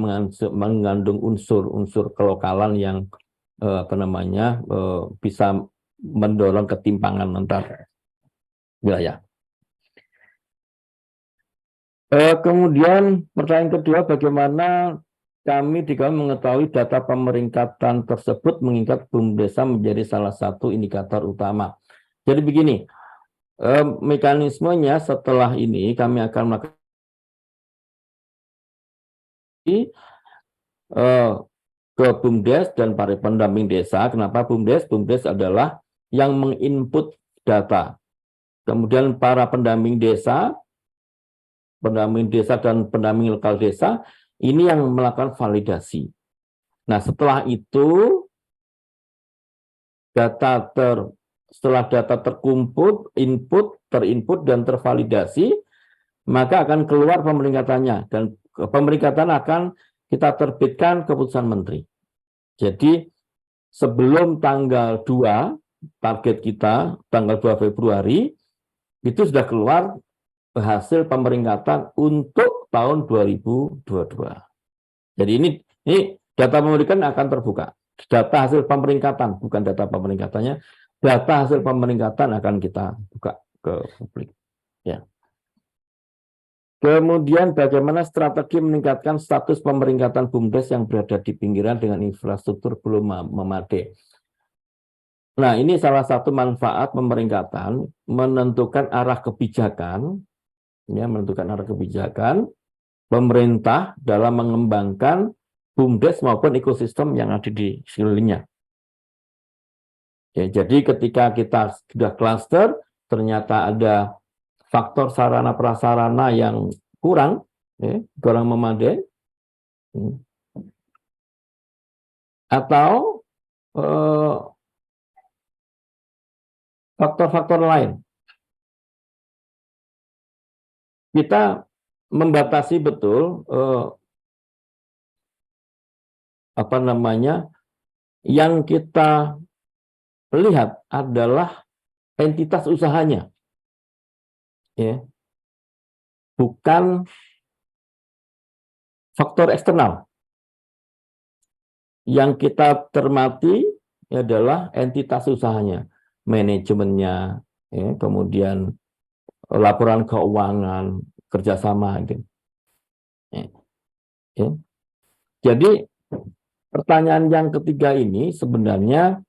mengandung unsur-unsur kelokalan yang bisa mendorong ketimpangan antar wilayah. Kemudian pertanyaan kedua, bagaimana kami mengetahui data pemeringkatan tersebut mengingat BUMDes menjadi salah satu indikator utama. Jadi begini, mekanismenya setelah ini kami akan melakukan ke BUMDes dan para pendamping desa. Kenapa BUMDes? BUMDes adalah yang menginput data. Kemudian para pendamping desa dan pendamping lokal desa ini yang melakukan validasi. Nah, setelah itu setelah data terkumpul, terinput dan tervalidasi, maka akan keluar pemeringkatannya, dan pemeringkatan akan kita terbitkan keputusan menteri. Jadi sebelum tanggal 2, target kita tanggal 2 Februari, itu sudah keluar hasil pemeringkatan untuk tahun 2022. Jadi ini data pemeringkatan akan terbuka. Data hasil pemeringkatan, bukan data pemeringkatannya, data hasil pemeringkatan akan kita buka ke publik. Ya. Kemudian bagaimana strategi meningkatkan status pemeringkatan BUMDes yang berada di pinggiran dengan infrastruktur belum memadai. Nah, ini salah satu manfaat pemeringkatan, menentukan arah kebijakan, ya, pemerintah dalam mengembangkan BUMDes maupun ekosistem yang ada di sekelilingnya. Ya, jadi ketika kita sudah cluster, ternyata ada faktor sarana prasarana yang kurang, ya, kurang memadai, atau faktor-faktor lain. Kita membatasi betul yang kita lihat adalah entitas usahanya, ya, bukan faktor eksternal. Yang kita cermati adalah entitas usahanya, manajemennya, ya, kemudian laporan keuangan, kerjasama, gitu. Ya. Ya. Jadi pertanyaan yang ketiga ini sebenarnya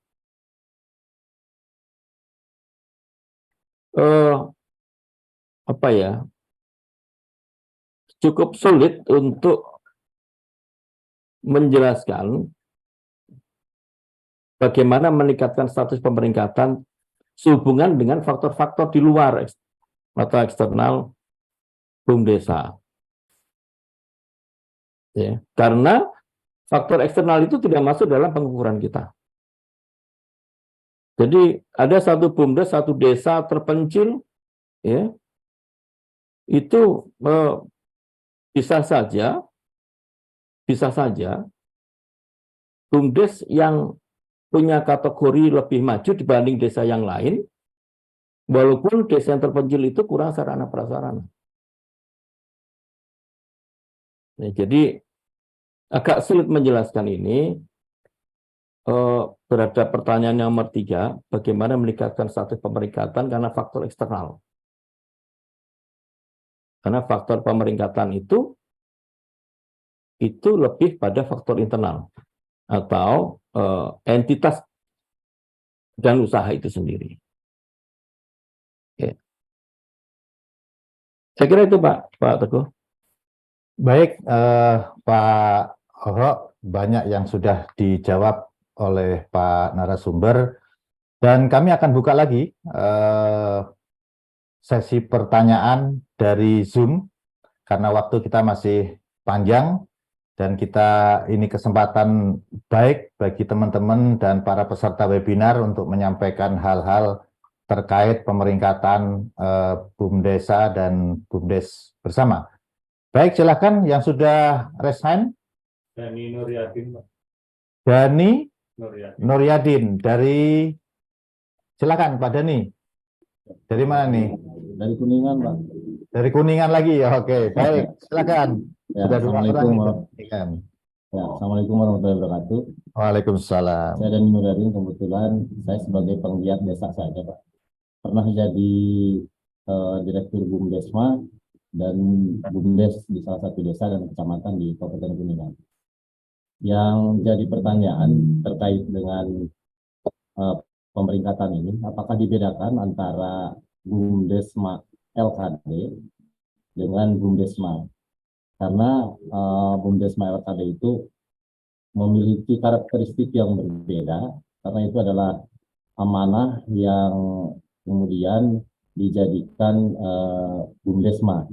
cukup sulit untuk menjelaskan bagaimana meningkatkan status pemeringkatan sehubungan dengan faktor-faktor di luar atau eksternal BUMDesa. Ya, karena faktor eksternal itu tidak masuk dalam pengukuran kita. Jadi ada satu BUMDes, satu desa terpencil, ya, itu bisa saja BUMDes yang punya kategori lebih maju dibanding desa yang lain, walaupun desa yang terpencil itu kurang sarana prasarana. Ya, jadi agak sulit menjelaskan ini. Terhadap pertanyaan yang nomor 3, bagaimana meningkatkan status pemeringkatan karena faktor eksternal. Karena faktor pemeringkatan itu lebih pada faktor internal atau entitas dan usaha itu sendiri. Oke. Saya kira itu Pak Teguh. Baik, Pak Hoho, banyak yang sudah dijawab oleh Pak narasumber, dan kami akan buka lagi sesi pertanyaan dari Zoom karena waktu kita masih panjang dan kita ini kesempatan baik bagi teman-teman dan para peserta webinar untuk menyampaikan hal-hal terkait pemeringkatan BUMDesa dan BUMDes bersama. Baik, silakan yang sudah raise hand. Dani Nuryadin, Pak. Dani Nuryadin. Nuryadin dari, silakan Pak Dani. Dari mana nih? Dari Kuningan, Pak. Dari Kuningan lagi ya. Oke, baik. Silakan. Ya, Sudah 2 orang Assalamualaikum nih. warahmatullahi Ya, Assalamualaikum warahmatullahi wabarakatuh. Waalaikumsalam. Saya Dani Nuryadin, kebetulan saya sebagai penggiat desa saja, Pak. Pernah jadi Direktur BUMDesma dan BUMDes di salah satu desa dan kecamatan di Kabupaten Kuningan. Yang jadi pertanyaan terkait dengan pemeringkatan ini, apakah dibedakan antara BUMDesma LKD dengan BUMDesma? Karena BUMDesma LKD itu memiliki karakteristik yang berbeda, karena itu adalah amanah yang kemudian dijadikan BUMDesma.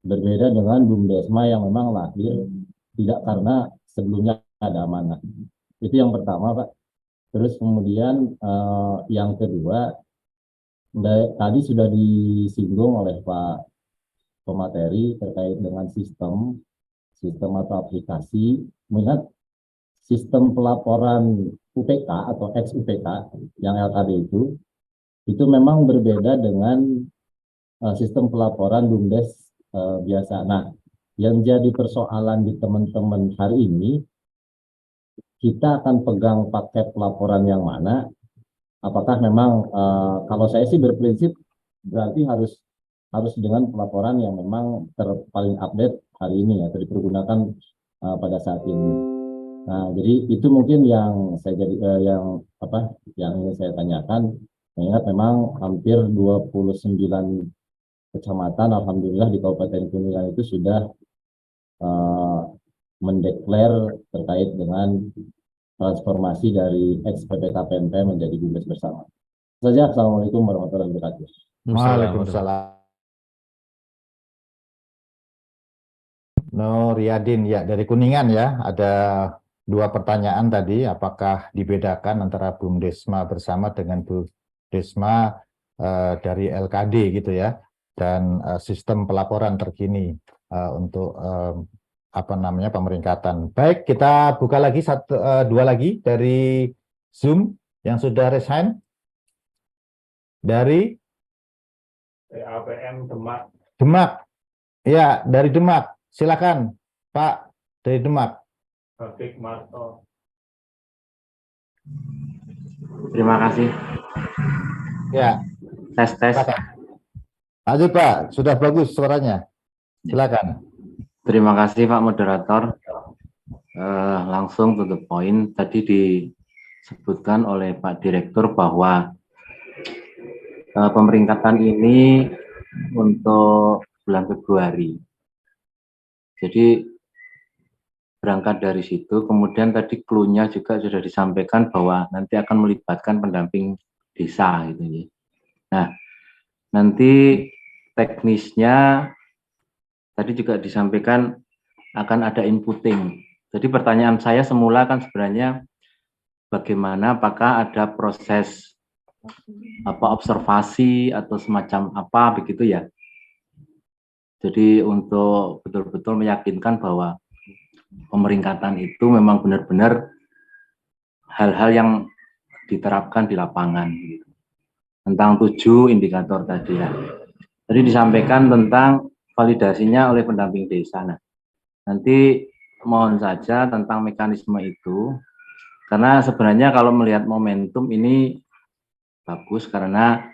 Berbeda dengan BUMDesma yang memang lahir tidak karena sebelumnya ada amanah. Itu yang pertama, Pak. Terus kemudian yang kedua, tadi sudah disinggung oleh Pak pemateri terkait dengan sistem atau aplikasi. Mengingat sistem pelaporan UPK atau ex-UPK yang LKD itu memang berbeda dengan sistem pelaporan BUMDes biasa. Nah, yang jadi persoalan di teman-teman hari ini, kita akan pegang paket pelaporan yang mana? Apakah memang kalau saya sih berprinsip berarti harus dengan pelaporan yang memang paling update hari ini atau dipergunakan pada saat ini. Nah, jadi itu mungkin yang saya yang ingin saya tanyakan. Mengingat memang hampir 29 kecamatan, alhamdulillah di Kabupaten Kuningan itu sudah mendeklar terkait dengan transformasi dari ex-PPKPMP menjadi BUMDes bersama. Saja, Assalamualaikum warahmatullahi wabarakatuh. Waalaikumsalam. Nuryadin ya dari Kuningan ya. Ada 2 pertanyaan tadi, apakah dibedakan antara BUMDesma bersama dengan BUMDesma dari LKD gitu ya, dan sistem pelaporan terkini untuk pemeringkatan. Baik, kita buka lagi 2 lagi dari Zoom yang sudah raise hand. Dari APM Demak. Demak. Ya, dari Demak. Silakan, Pak, dari Demak. Batik Marto. Terima kasih. Ya. Tes. Silakan. Lanjut, Pak. Sudah bagus suaranya. Silakan. Terima kasih, Pak Moderator. Langsung to the point. Tadi disebutkan oleh Pak Direktur bahwa pemeringkatan ini untuk bulan Februari. Jadi berangkat dari situ, kemudian tadi clue-nya juga sudah disampaikan bahwa nanti akan melibatkan pendamping desa gitu ya. Nah, nanti teknisnya tadi juga disampaikan akan ada inputting. Jadi pertanyaan saya semula kan sebenarnya bagaimana, apakah ada proses observasi atau semacam apa begitu ya. Jadi untuk betul-betul meyakinkan bahwa pemeringkatan itu memang benar-benar hal-hal yang diterapkan di lapangan gitu. Tentang 7 indikator tadi ya. Tadi disampaikan tentang validasinya oleh pendamping desa. Nah, nanti mohon saja tentang mekanisme itu, karena sebenarnya kalau melihat momentum ini bagus, karena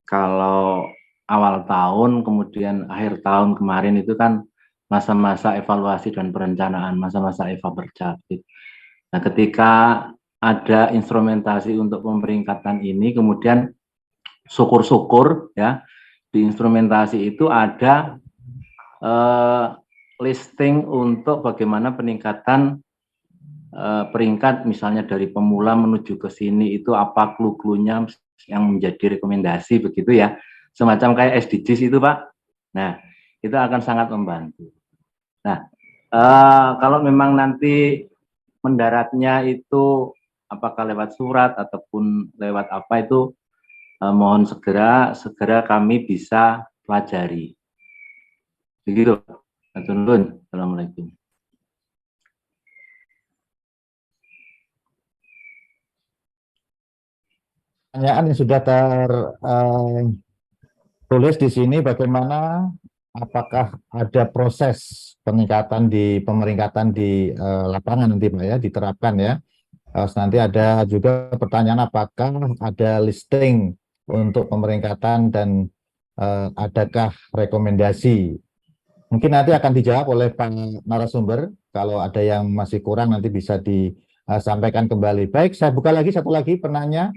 kalau awal tahun kemudian akhir tahun kemarin itu kan masa-masa evaluasi dan perencanaan, masa-masa evaberja. Nah, ketika ada instrumentasi untuk pemeringkatan ini, kemudian syukur-syukur ya di instrumentasi itu ada listing untuk bagaimana peningkatan peringkat, misalnya dari pemula menuju ke sini itu apa clue-cluenya yang menjadi rekomendasi begitu ya, semacam kayak SDGs itu Pak. Nah, itu akan sangat membantu. Nah, kalau memang nanti mendaratnya itu apakah lewat surat ataupun lewat apa itu mohon segera kami bisa pelajari. Begitu. Assalamualaikum. Pertanyaan yang sudah tertulis di sini bagaimana, apakah ada proses peningkatan di pemeringkatan di lapangan nanti Pak ya, diterapkan ya. Nanti ada juga pertanyaan apakah ada listing untuk pemeringkatan dan adakah rekomendasi. Mungkin nanti akan dijawab oleh Pak narasumber. Kalau ada yang masih kurang nanti bisa disampaikan kembali. Baik, saya buka lagi satu lagi penanya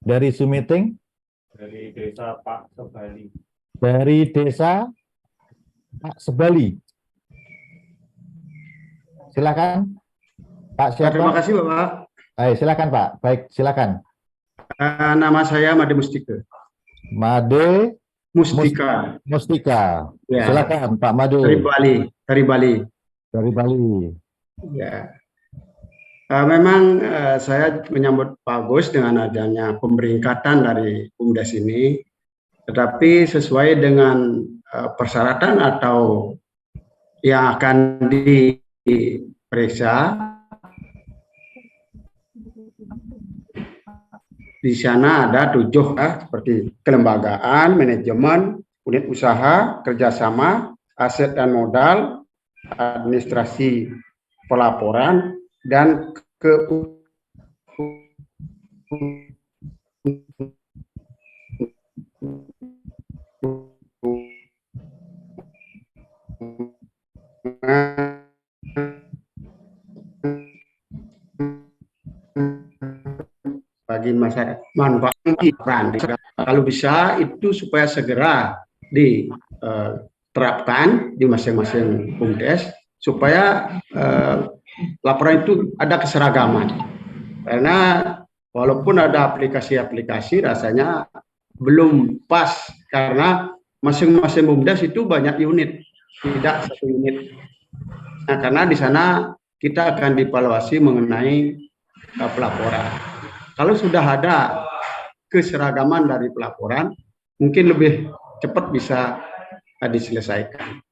dari Zoom meeting. Dari desa Pak Sebali. Dari desa Pak Sebali. Silakan Pak siapa? Terima kasih Bapak. Baik, silakan Pak. Baik, silakan. Nama saya Made Mustika. Made Mustika. Mustika. Ya. Silakan Pak Made. Dari Bali. Dari Bali. Dari Bali. Ya. Memang saya menyambut bagus dengan adanya pemeringkatan dari BUMDes ini, tetapi sesuai dengan persyaratan atau yang akan diperiksa. Di sana ada 7 seperti kelembagaan, manajemen, unit usaha, kerjasama, aset dan modal, administrasi pelaporan, dan bagi masyarakat manfaat kalau bisa itu supaya segera diterapkan di masing-masing BUMDes supaya laporan itu ada keseragaman, karena walaupun ada aplikasi-aplikasi rasanya belum pas karena masing-masing BUMDes itu banyak unit, tidak satu unit. Nah, karena di sana kita akan dievaluasi mengenai pelaporan. Kalau sudah ada keseragaman dari pelaporan, mungkin lebih cepat bisa diselesaikan.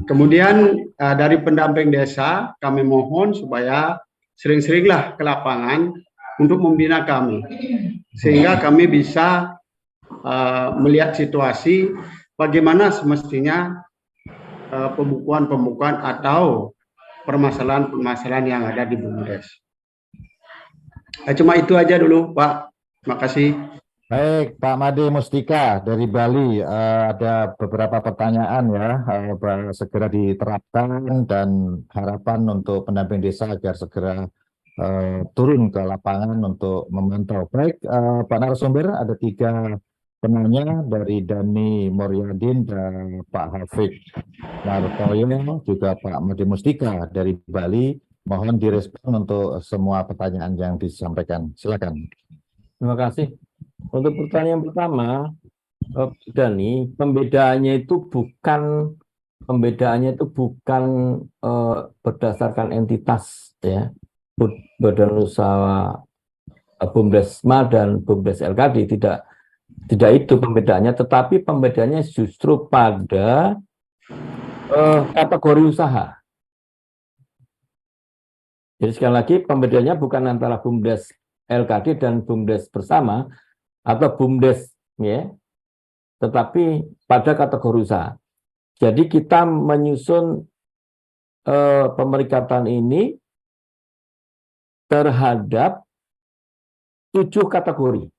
Kemudian dari pendamping desa, kami mohon supaya sering-seringlah ke lapangan untuk membina kami, sehingga kami bisa melihat situasi bagaimana semestinya pembukuan atau permasalahan-permasalahan yang ada di BUMDes. Cuma itu aja dulu, Pak. Terima kasih. Baik, Pak Made Mustika dari Bali, ada beberapa pertanyaan ya, segera diterapkan dan harapan untuk pendamping desa agar segera turun ke lapangan untuk memantau. Baik, Pak narasumber, ada 3 penanya dari Dani Moryadin dan Pak Hafid Nartoyo, juga Pak Made Mustika dari Bali. Mohon direspon untuk semua pertanyaan yang disampaikan. Silakan. Terima kasih. Untuk pertanyaan pertama, Dani, pembedaannya itu bukan berdasarkan entitas ya, Badan Usaha BUMDesma dan BUMDes LKD, tidak itu pembedaannya, tetapi pembedaannya justru pada kategori usaha. Jadi sekali lagi pembedaannya bukan antara BUMDes LKD dan BUMDes bersama atau BUMDes ya, tetapi pada kategori usaha. Jadi kita menyusun pemeringkatan ini terhadap 7 kategori,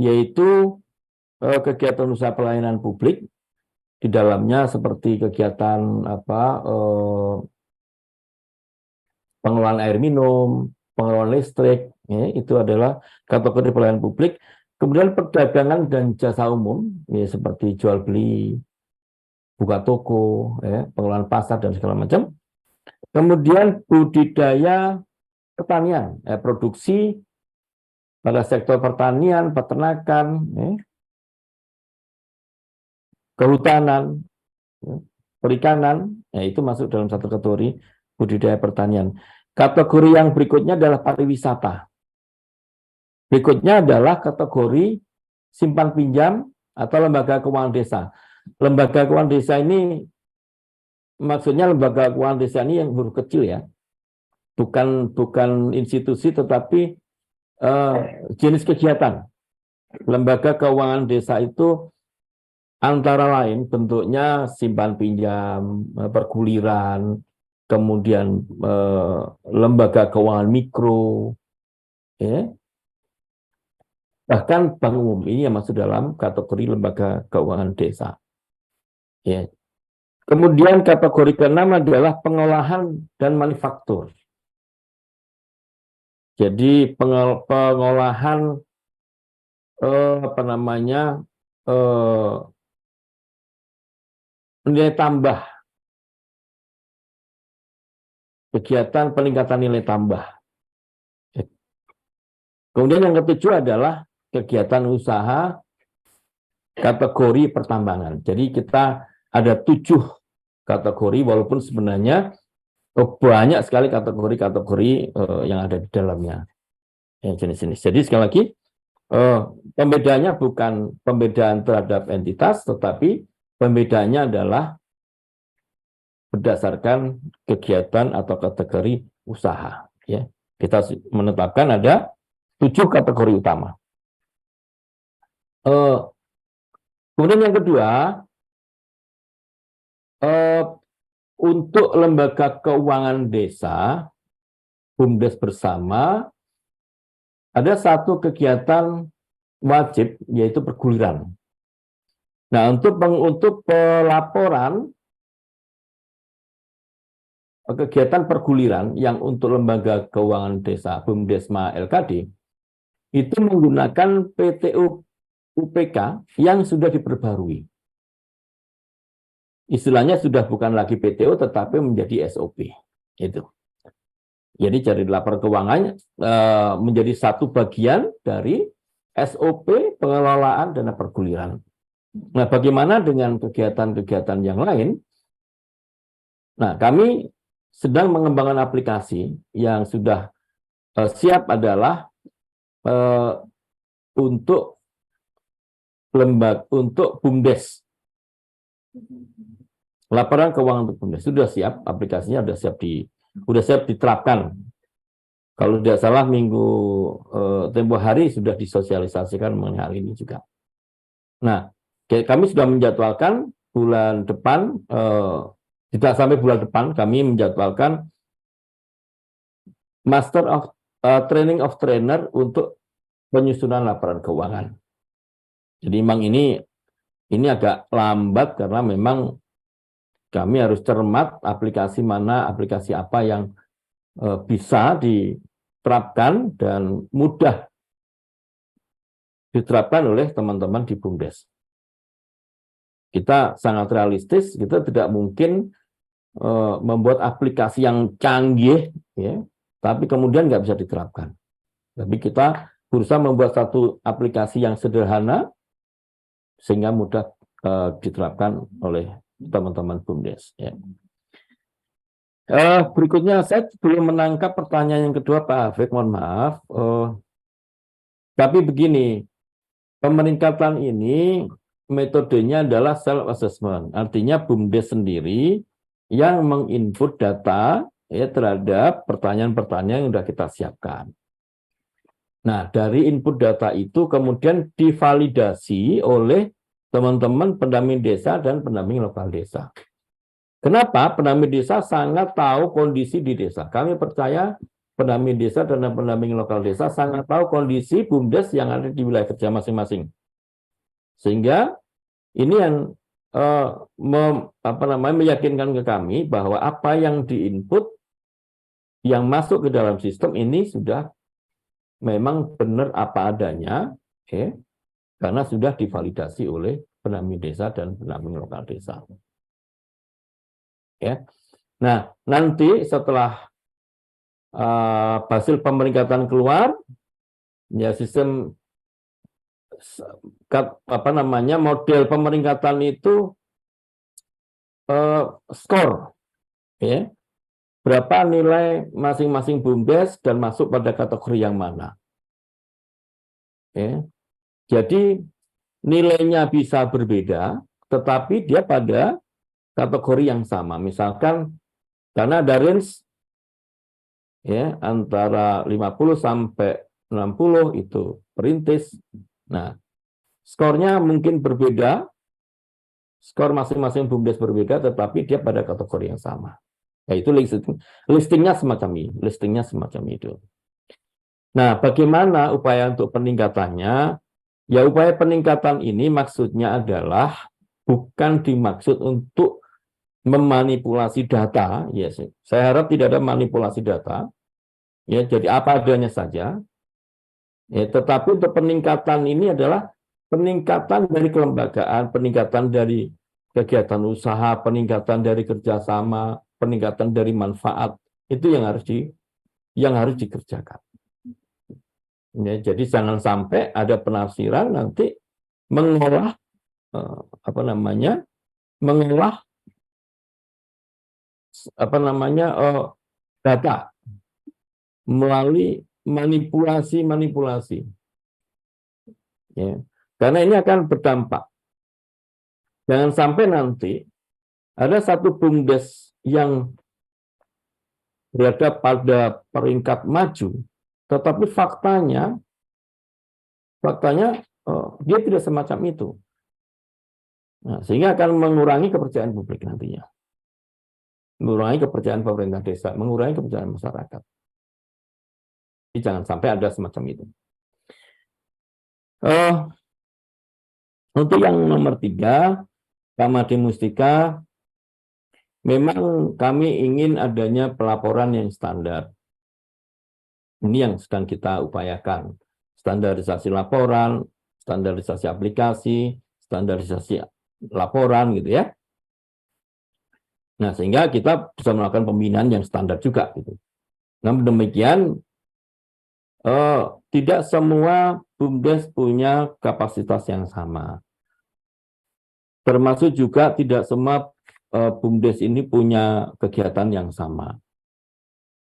yaitu kegiatan usaha pelayanan publik, di dalamnya seperti kegiatan pengelolaan air minum, pengelolaan listrik, ya, itu adalah kategori pelayanan publik. Kemudian perdagangan dan jasa umum, ya, seperti jual beli, buka toko, ya, pengelolaan pasar dan segala macam. Kemudian budidaya pertanian, produksi pada sektor pertanian, peternakan, ya, kehutanan, ya, perikanan, ya, itu masuk dalam satu kategori budidaya pertanian. Kategori yang berikutnya adalah pariwisata. Berikutnya adalah kategori simpan pinjam atau lembaga keuangan desa. Lembaga keuangan desa ini maksudnya lembaga keuangan desa ini yang huruf kecil ya, bukan institusi tetapi jenis kegiatan. Lembaga keuangan desa itu antara lain bentuknya simpan pinjam, perguliran, kemudian lembaga keuangan mikro, ya. Bahkan bank umum ini yang masuk dalam kategori lembaga keuangan desa. Ya. Kemudian kategori keenam adalah pengolahan dan manufaktur. Jadi pengolahan nilai tambah, kegiatan peningkatan nilai tambah. Kemudian yang ketujuh adalah kegiatan usaha kategori pertambangan. Jadi kita ada 7 kategori, walaupun sebenarnya banyak sekali kategori-kategori yang ada di dalamnya. Jenis-jenis. Jadi sekali lagi, pembedaannya bukan pembedaan terhadap entitas, tetapi pembedaannya adalah berdasarkan kegiatan atau kategori usaha. Ya. Kita menetapkan ada 7 kategori utama. Kemudian yang kedua, untuk lembaga keuangan desa, BUMDes bersama, ada satu kegiatan wajib, yaitu perguliran. Nah, untuk pelaporan kegiatan perguliran yang untuk lembaga keuangan desa BUMDesma LKD, itu menggunakan PTU UPK yang sudah diperbarui. Istilahnya sudah bukan lagi PTU tetapi menjadi SOP. Itu. Jadi cari laporan keuangan menjadi satu bagian dari SOP pengelolaan dana perguliran. Nah, bagaimana dengan kegiatan-kegiatan yang lain? Nah, kami sedang mengembangkan aplikasi yang sudah siap adalah untuk BUMDes. Laporan keuangan untuk BUMDes sudah siap, aplikasinya sudah siap diterapkan. Kalau tidak salah tempo hari sudah disosialisasikan mengenai hal ini juga. Nah, kami sudah menjadwalkan bulan depan, tidak sampai bulan depan, kami menjadwalkan Master of Training of Trainer untuk penyusunan laporan keuangan. Jadi memang ini agak lambat karena memang kami harus cermat aplikasi apa yang bisa diterapkan dan mudah diterapkan oleh teman-teman di BUMDes. Kita sangat realistis, kita tidak mungkin membuat aplikasi yang canggih, ya, tapi kemudian nggak bisa diterapkan. Tapi kita berusaha membuat satu aplikasi yang sederhana, sehingga mudah diterapkan oleh teman-teman BUMDes. Ya. Berikutnya, saya belum menangkap pertanyaan yang kedua, Pak Hafid, mohon maaf. Tapi begini, pemeringkatan ini metodenya adalah self-assessment. Artinya BUMDes sendiri yang menginput data ya, terhadap pertanyaan-pertanyaan yang sudah kita siapkan. Nah, dari input data itu kemudian divalidasi oleh teman-teman pendamping desa dan pendamping lokal desa. Kenapa? Pendamping desa sangat tahu kondisi di desa. Kami percaya pendamping desa dan pendamping lokal desa sangat tahu kondisi BUMDes yang ada di wilayah kerja masing-masing. Sehingga ini yang meyakinkan ke kami bahwa apa yang diinput, yang masuk ke dalam sistem ini sudah memang benar apa adanya, karena sudah divalidasi oleh pendamping desa dan pendamping lokal desa. Ya. Nah, nanti setelah hasil pemeringkatan keluar, ya sistem model pemeringkatan itu skor, ya. Berapa nilai masing-masing BUMDes dan masuk pada kategori yang mana. Ya. Jadi nilainya bisa berbeda, tetapi dia pada kategori yang sama. Misalkan karena ada range ya antara 50 sampai 60 itu perintis. Nah, skornya mungkin berbeda, skor masing-masing BUMDes berbeda, tetapi dia pada kategori yang sama. Yaitu listingnya semacam itu. Nah, bagaimana upaya untuk peningkatannya? Ya, upaya peningkatan ini maksudnya adalah bukan dimaksud untuk memanipulasi data. Ya, saya harap tidak ada manipulasi data. Ya, jadi apa adanya saja. Ya, tetapi untuk peningkatan ini adalah peningkatan dari kelembagaan, peningkatan dari kegiatan usaha, peningkatan dari kerjasama, peningkatan dari manfaat. Itu yang harus dikerjakan. Ya, jadi jangan sampai ada penafsiran nanti mengolah data melalui manipulasi. Ya. Karena ini akan berdampak. Jangan sampai nanti ada satu BUMDes yang berada pada peringkat maju, tetapi faktanya dia tidak semacam itu. Nah, sehingga akan mengurangi kepercayaan publik nantinya. Mengurangi kepercayaan pemerintah desa, mengurangi kepercayaan masyarakat. Jadi jangan sampai ada semacam itu. Untuk yang nomor 3, Pak Made Mustika, memang kami ingin adanya pelaporan yang standar. Ini yang sedang kita upayakan. Standarisasi laporan, standarisasi aplikasi, standarisasi laporan gitu ya. Nah, sehingga kita bisa melakukan pembinaan yang standar juga gitu. Namun demikian, tidak semua BUMDes punya kapasitas yang sama. Termasuk juga tidak semua BUMDes ini punya kegiatan yang sama.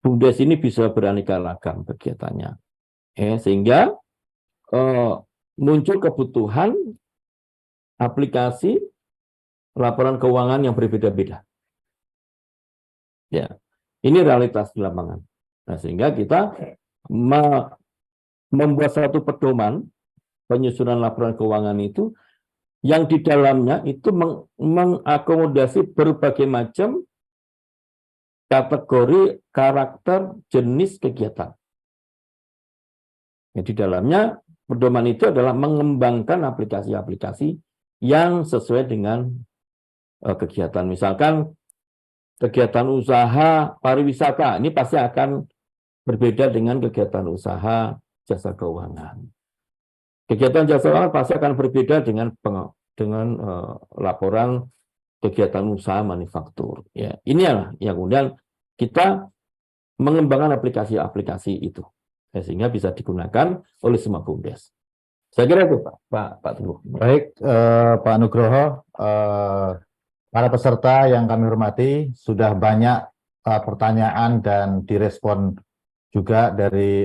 BUMDes ini bisa beraneka ragam kegiatannya. Sehingga muncul kebutuhan aplikasi laporan keuangan yang berbeda-beda. Ya, ini realitas di lapangan. Nah, sehingga kita membuat satu pedoman penyusunan laporan keuangan itu yang di dalamnya itu mengakomodasi berbagai macam kategori, karakter, jenis kegiatan. Di dalamnya pedoman itu adalah mengembangkan aplikasi-aplikasi yang sesuai dengan kegiatan. Misalkan kegiatan usaha pariwisata, ini pasti akan berbeda dengan kegiatan usaha jasa keuangan. Kegiatan jasa keuangan pasti akan berbeda dengan laporan kegiatan usaha manufaktur. Ya, inilah yang kemudian kita mengembangkan aplikasi-aplikasi itu, sehingga bisa digunakan oleh semua BUMDes. Saya kira itu Pak Teguh. Baik, Pak Nugroho, para peserta yang kami hormati, sudah banyak pertanyaan dan direspon juga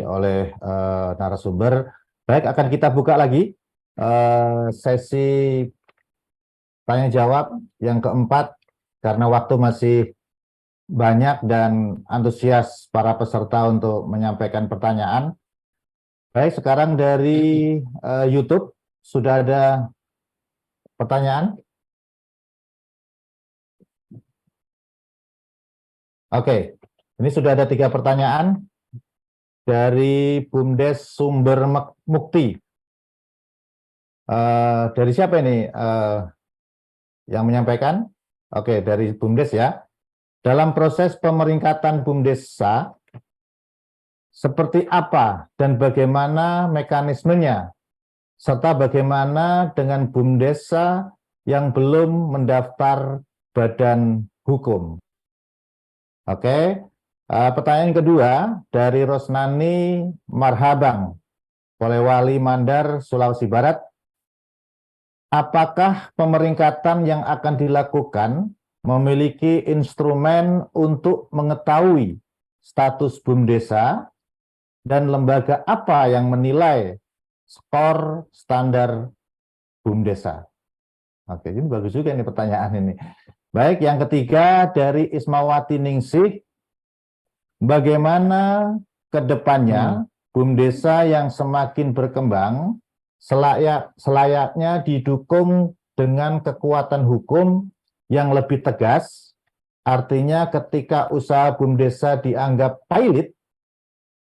oleh narasumber. Baik, akan kita buka lagi sesi tanya jawab yang keempat, karena waktu masih banyak dan antusias para peserta untuk menyampaikan pertanyaan. Baik, sekarang dari YouTube sudah ada pertanyaan. Oke, ini sudah ada 3 pertanyaan dari BUMDes Sumber Mukti. Dari siapa ini yang menyampaikan? Oke, dari BUMDes ya. Dalam proses pemeringkatan BUMDesa, seperti apa dan bagaimana mekanismenya, serta bagaimana dengan BUMDesa yang belum mendaftar badan hukum? Oke, pertanyaan kedua dari Rosnani Marhabang, Polewali Mandar, Sulawesi Barat. Apakah pemeringkatan yang akan dilakukan memiliki instrumen untuk mengetahui status BUMDesa dan lembaga apa yang menilai skor standar BUMDesa? Oke, ini bagus juga ini pertanyaan ini. Baik, yang ketiga dari Ismawati Ningsih, bagaimana ke depannya BUMDesa yang semakin berkembang selayaknya didukung dengan kekuatan hukum yang lebih tegas, artinya ketika usaha BUMDesa dianggap pailit,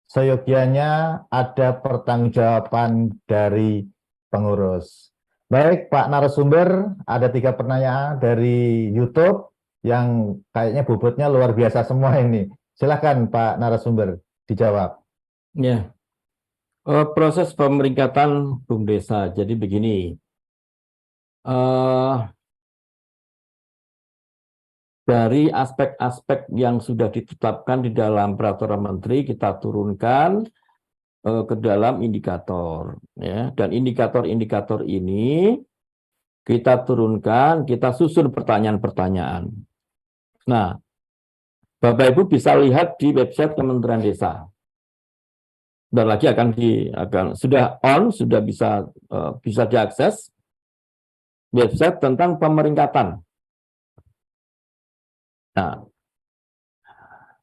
seyogianya ada pertanggungjawaban dari pengurus. Baik, Pak narasumber, ada 3 pertanyaan dari YouTube yang kayaknya bobotnya luar biasa semua ini. Silakan Pak narasumber dijawab. Ya, proses pemeringkatan BUMDesa. Jadi begini, dari aspek-aspek yang sudah ditetapkan di dalam peraturan menteri, kita turunkan ke dalam indikator, ya. Dan indikator-indikator ini kita turunkan, kita susun pertanyaan-pertanyaan. Nah, Bapak Ibu bisa lihat di website Kementerian Desa. Dan lagi sudah bisa diakses website tentang pemeringkatan. Nah,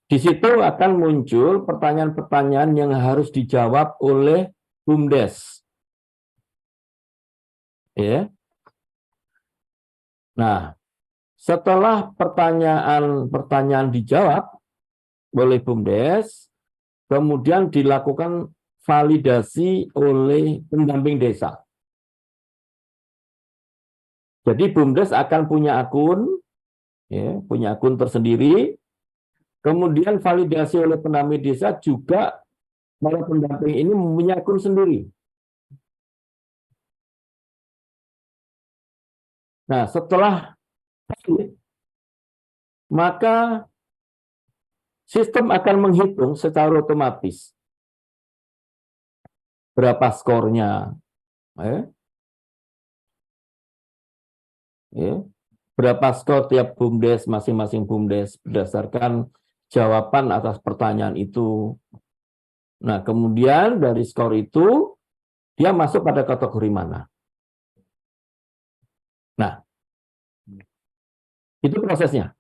di situ akan muncul pertanyaan-pertanyaan yang harus dijawab oleh BUMDes. Ya. Nah, setelah pertanyaan-pertanyaan dijawab oleh BUMDes, kemudian dilakukan validasi oleh pendamping desa. Jadi BUMDes akan punya akun, ya, punya akun tersendiri. Kemudian validasi oleh pendamping desa juga para pendamping ini mempunyai akun sendiri. Nah, setelah valid, maka sistem akan menghitung secara otomatis berapa skornya, berapa skor tiap BUMDes, masing-masing BUMDes berdasarkan jawaban atas pertanyaan itu. Nah, kemudian dari skor itu, dia masuk pada kategori mana. Nah, itu prosesnya.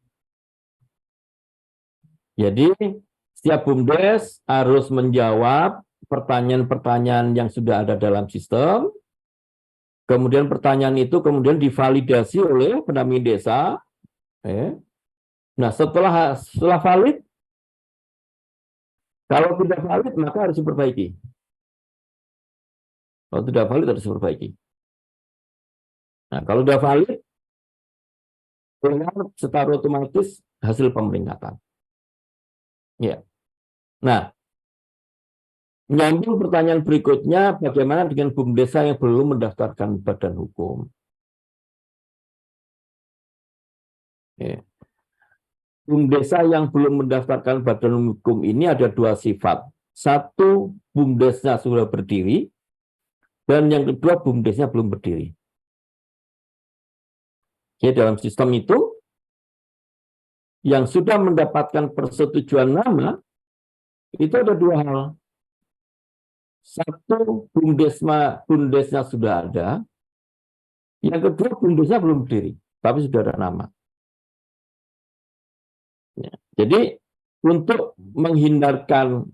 Jadi, setiap BUMDes harus menjawab pertanyaan-pertanyaan yang sudah ada dalam sistem. Kemudian pertanyaan itu kemudian divalidasi oleh pendamping desa. Nah, setelah valid, kalau tidak valid maka harus diperbaiki. Kalau tidak valid harus diperbaiki. Nah, kalau sudah valid, keluar secara otomatis hasil pemeringkatan. Ya. Nah, nyambung pertanyaan berikutnya, bagaimana dengan BUMDesa yang belum mendaftarkan badan hukum? Ya. BUMDesa yang belum mendaftarkan badan hukum ini ada 2 sifat. Satu, BUMDesnya sudah berdiri, dan yang kedua, BUMDesnya belum berdiri. Ya, dalam sistem itu, yang sudah mendapatkan persetujuan nama, itu ada 2 hal. Satu, BUMDesnya sudah ada. Yang kedua, BUMDesnya belum berdiri, tapi sudah ada nama. Ya. Jadi, untuk menghindarkan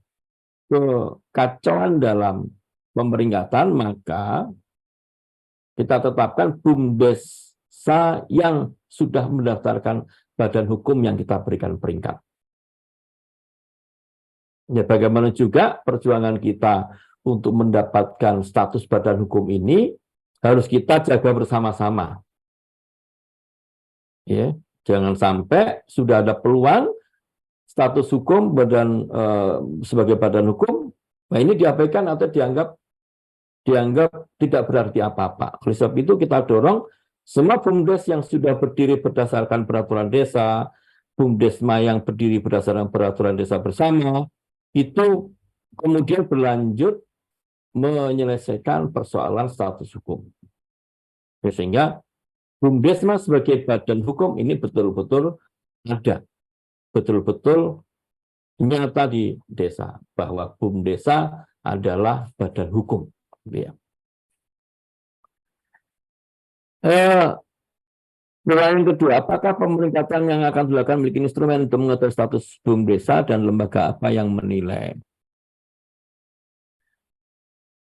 kekacauan dalam pemeringkatan, maka kita tetapkan BUMDesa yang sudah mendaftarkan badan hukum yang kita berikan peringkat. Ya, bagaimana juga perjuangan kita untuk mendapatkan status badan hukum ini harus kita jaga bersama-sama. Ya, jangan sampai sudah ada peluang status hukum sebagai badan hukum, nah ini diabaikan atau dianggap tidak berarti apa-apa. Oleh sebab itu kita dorong semua BUMDes yang sudah berdiri berdasarkan peraturan desa, BUMDesma yang berdiri berdasarkan peraturan desa bersama, itu kemudian berlanjut menyelesaikan persoalan status hukum. Sehingga BUMDesma sebagai badan hukum ini betul-betul ada, betul-betul nyata di desa bahwa BUMDesa adalah badan hukum. Ya. Pertanyaan kedua, apakah pemeringkatan yang akan dilakukan memiliki instrumen untuk mengetahui status BUM desa dan lembaga apa yang menilai?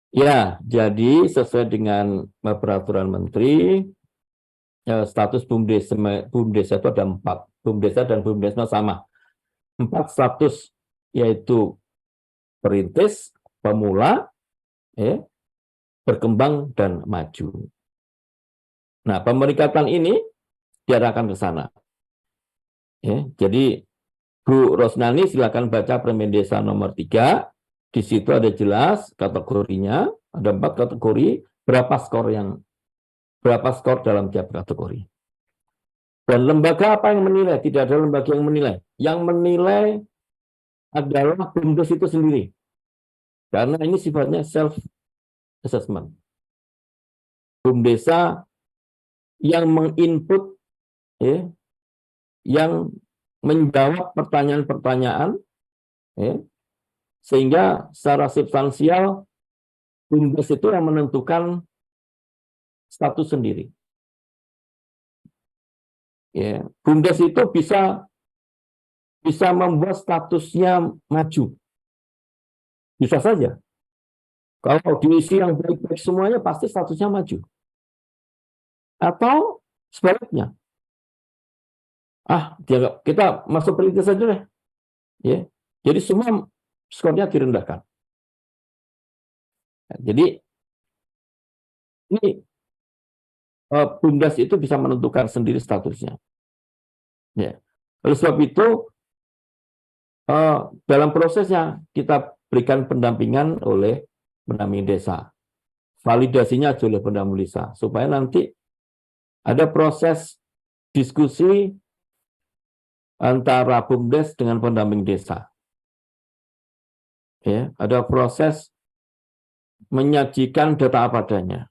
Ya, jadi sesuai dengan peraturan menteri, status BUM desa itu ada 4. BUM desa dan BUM desa sama. 4 status, yaitu perintis, pemula, berkembang, dan maju. Nah, pemeringkatan ini diarahkan ke sana. Jadi, Bu Rosnani silakan baca Permen Desa nomor 3. Di situ ada jelas kategorinya, ada 4 kategori, berapa skor dalam tiap kategori. Dan lembaga apa yang menilai? Tidak ada lembaga yang menilai. Yang menilai adalah BUMDes itu sendiri. Karena ini sifatnya self-assessment. BUM desa yang menginput, yang menjawab pertanyaan-pertanyaan, sehingga secara substansial BUMDes itu yang menentukan status sendiri. BUMDes itu bisa membuat statusnya maju. Bisa saja. Kalau diisi yang baik-baik semuanya, pasti statusnya maju. Atau sebaliknya. Kita masuk perintis saja deh. Jadi semua skornya direndahkan. Jadi ini BUMDes itu bisa menentukan sendiri statusnya. Oleh sebab itu dalam prosesnya kita berikan pendampingan oleh pendamping desa, validasinya oleh pendamping desa, supaya nanti ada proses diskusi antara BUMDes dengan pendamping desa. Ada proses menyajikan data apa adanya.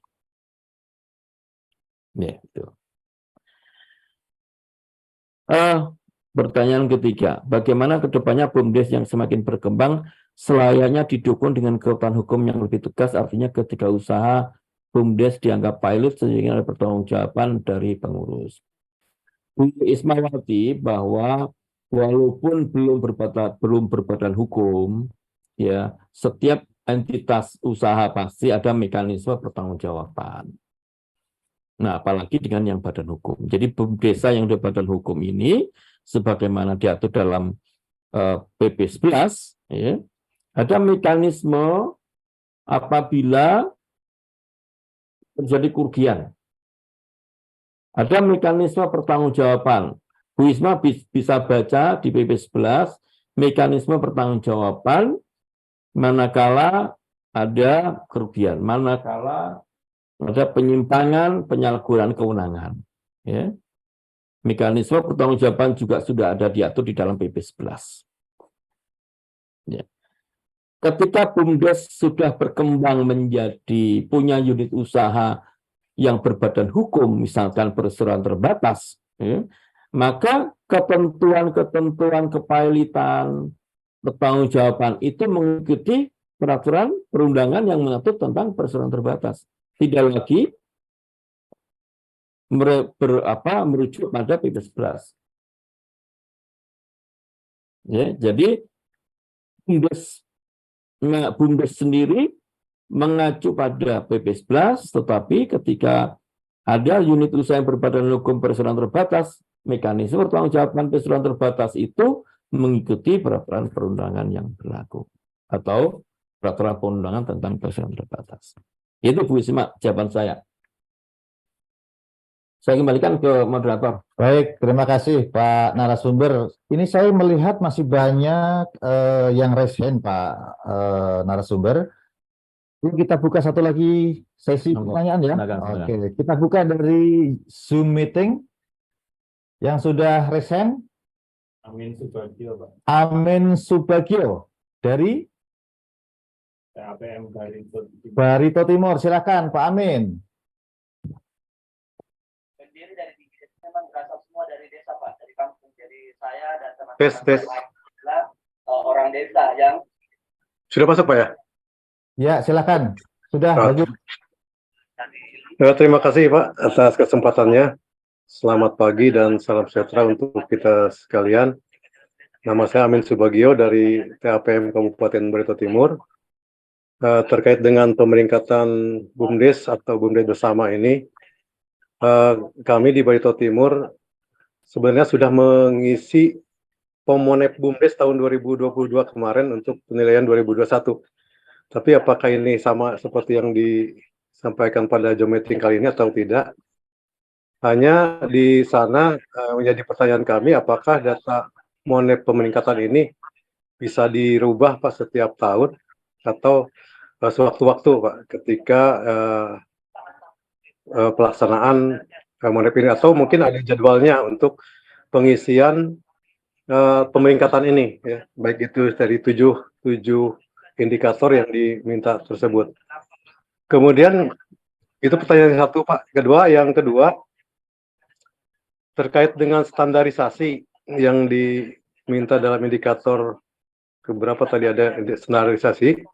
Pertanyaan ketiga, bagaimana kedepannya BUMDes yang semakin berkembang selayaknya didukung dengan kekuatan hukum yang lebih tegas, artinya ketika usaha BUMDes dianggap pilot sehingga ada pertanggungjawaban dari pengurus. Bu Ismawati bahwa walaupun belum berbadan hukum, setiap entitas usaha pasti ada mekanisme pertanggungjawaban. Nah, apalagi dengan yang badan hukum. Jadi BUM desa yang berbadan hukum ini, sebagaimana diatur dalam PP 11, ada mekanisme apabila terjadi kerugian. Ada mekanisme pertanggungjawaban. Bu Isma bisa baca di PP 11, mekanisme pertanggungjawaban manakala ada kerugian, manakala ada penyimpangan, penyalahgunaan kewenangan. Mekanisme pertanggungjawaban juga sudah ada diatur di dalam PP 11. Ketika BUMDes sudah berkembang menjadi punya unit usaha yang berbadan hukum, misalkan perseroan terbatas, maka ketentuan-ketentuan kepailitan, pertanggungjawaban itu mengikuti peraturan perundangan yang mengatur tentang perseroan terbatas. Tidak lagi merujuk pada PP 11. Jadi BUMDes sendiri mengacu pada PP 11, tetapi ketika ada unit usaha yang berbadan hukum perseroan terbatas, mekanisme pertanggungjawaban perseroan terbatas itu mengikuti peraturan perundangan yang berlaku atau peraturan perundangan tentang perseroan terbatas. Itu Bu Isma, jawaban saya. Saya kembalikan ke moderator. Baik, terima kasih Pak narasumber. Ini saya melihat masih banyak yang raise hand Pak narasumber. Ini kita buka satu lagi sesi pertanyaan ya. Oke, kita buka dari Zoom meeting yang sudah raise hand. Amin Subagio, Pak. Amin Subagio dari APM Barito Timur. Silakan Pak Amin. Berdiri dari memang berasal semua dari desa Pak, dari kampung. Jadi saya dan teman-teman adalah orang desa yang sudah masuk Pak ya? Ya, silakan. Sudah, lanjut. Ya, terima kasih Pak atas kesempatannya. Selamat pagi dan salam sejahtera untuk kita sekalian. Nama saya Amin Subagio dari TAPM Kabupaten Barito Timur. Terkait dengan pemeringkatan BUMDes atau BUMDes bersama ini, kami di Barito Timur sebenarnya sudah mengisi Pemonep BUMDes tahun 2022 kemarin untuk penilaian 2021. Tapi apakah ini sama seperti yang disampaikan pada Zoom meeting kali ini atau tidak? Hanya di sana menjadi pertanyaan kami, apakah data Monep pemeningkatan ini bisa dirubah Pak setiap tahun atau sewaktu-waktu Pak ketika pelaksanaan Monep ini, atau mungkin ada jadwalnya untuk pengisian pemeningkatan ini, ya, baik itu dari tujuh indikator yang diminta tersebut. Kemudian itu pertanyaan satu Pak. Yang kedua terkait dengan standarisasi yang diminta dalam indikator keberapa tadi ada standarisasi,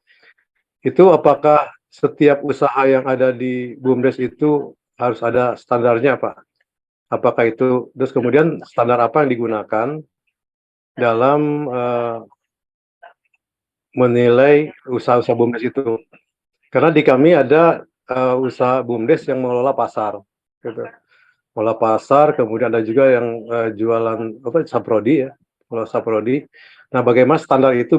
itu apakah setiap usaha yang ada di BUMDes itu harus ada standarnya Pak? Apakah itu, terus kemudian standar apa yang digunakan dalam menilai usaha-usaha BUMDes itu? Karena di kami ada usaha BUMDes yang mengelola pasar, gitu. Mengelola pasar, kemudian ada juga yang jualan saprodi ya, mengelola saprodi. Nah, bagaimana standar itu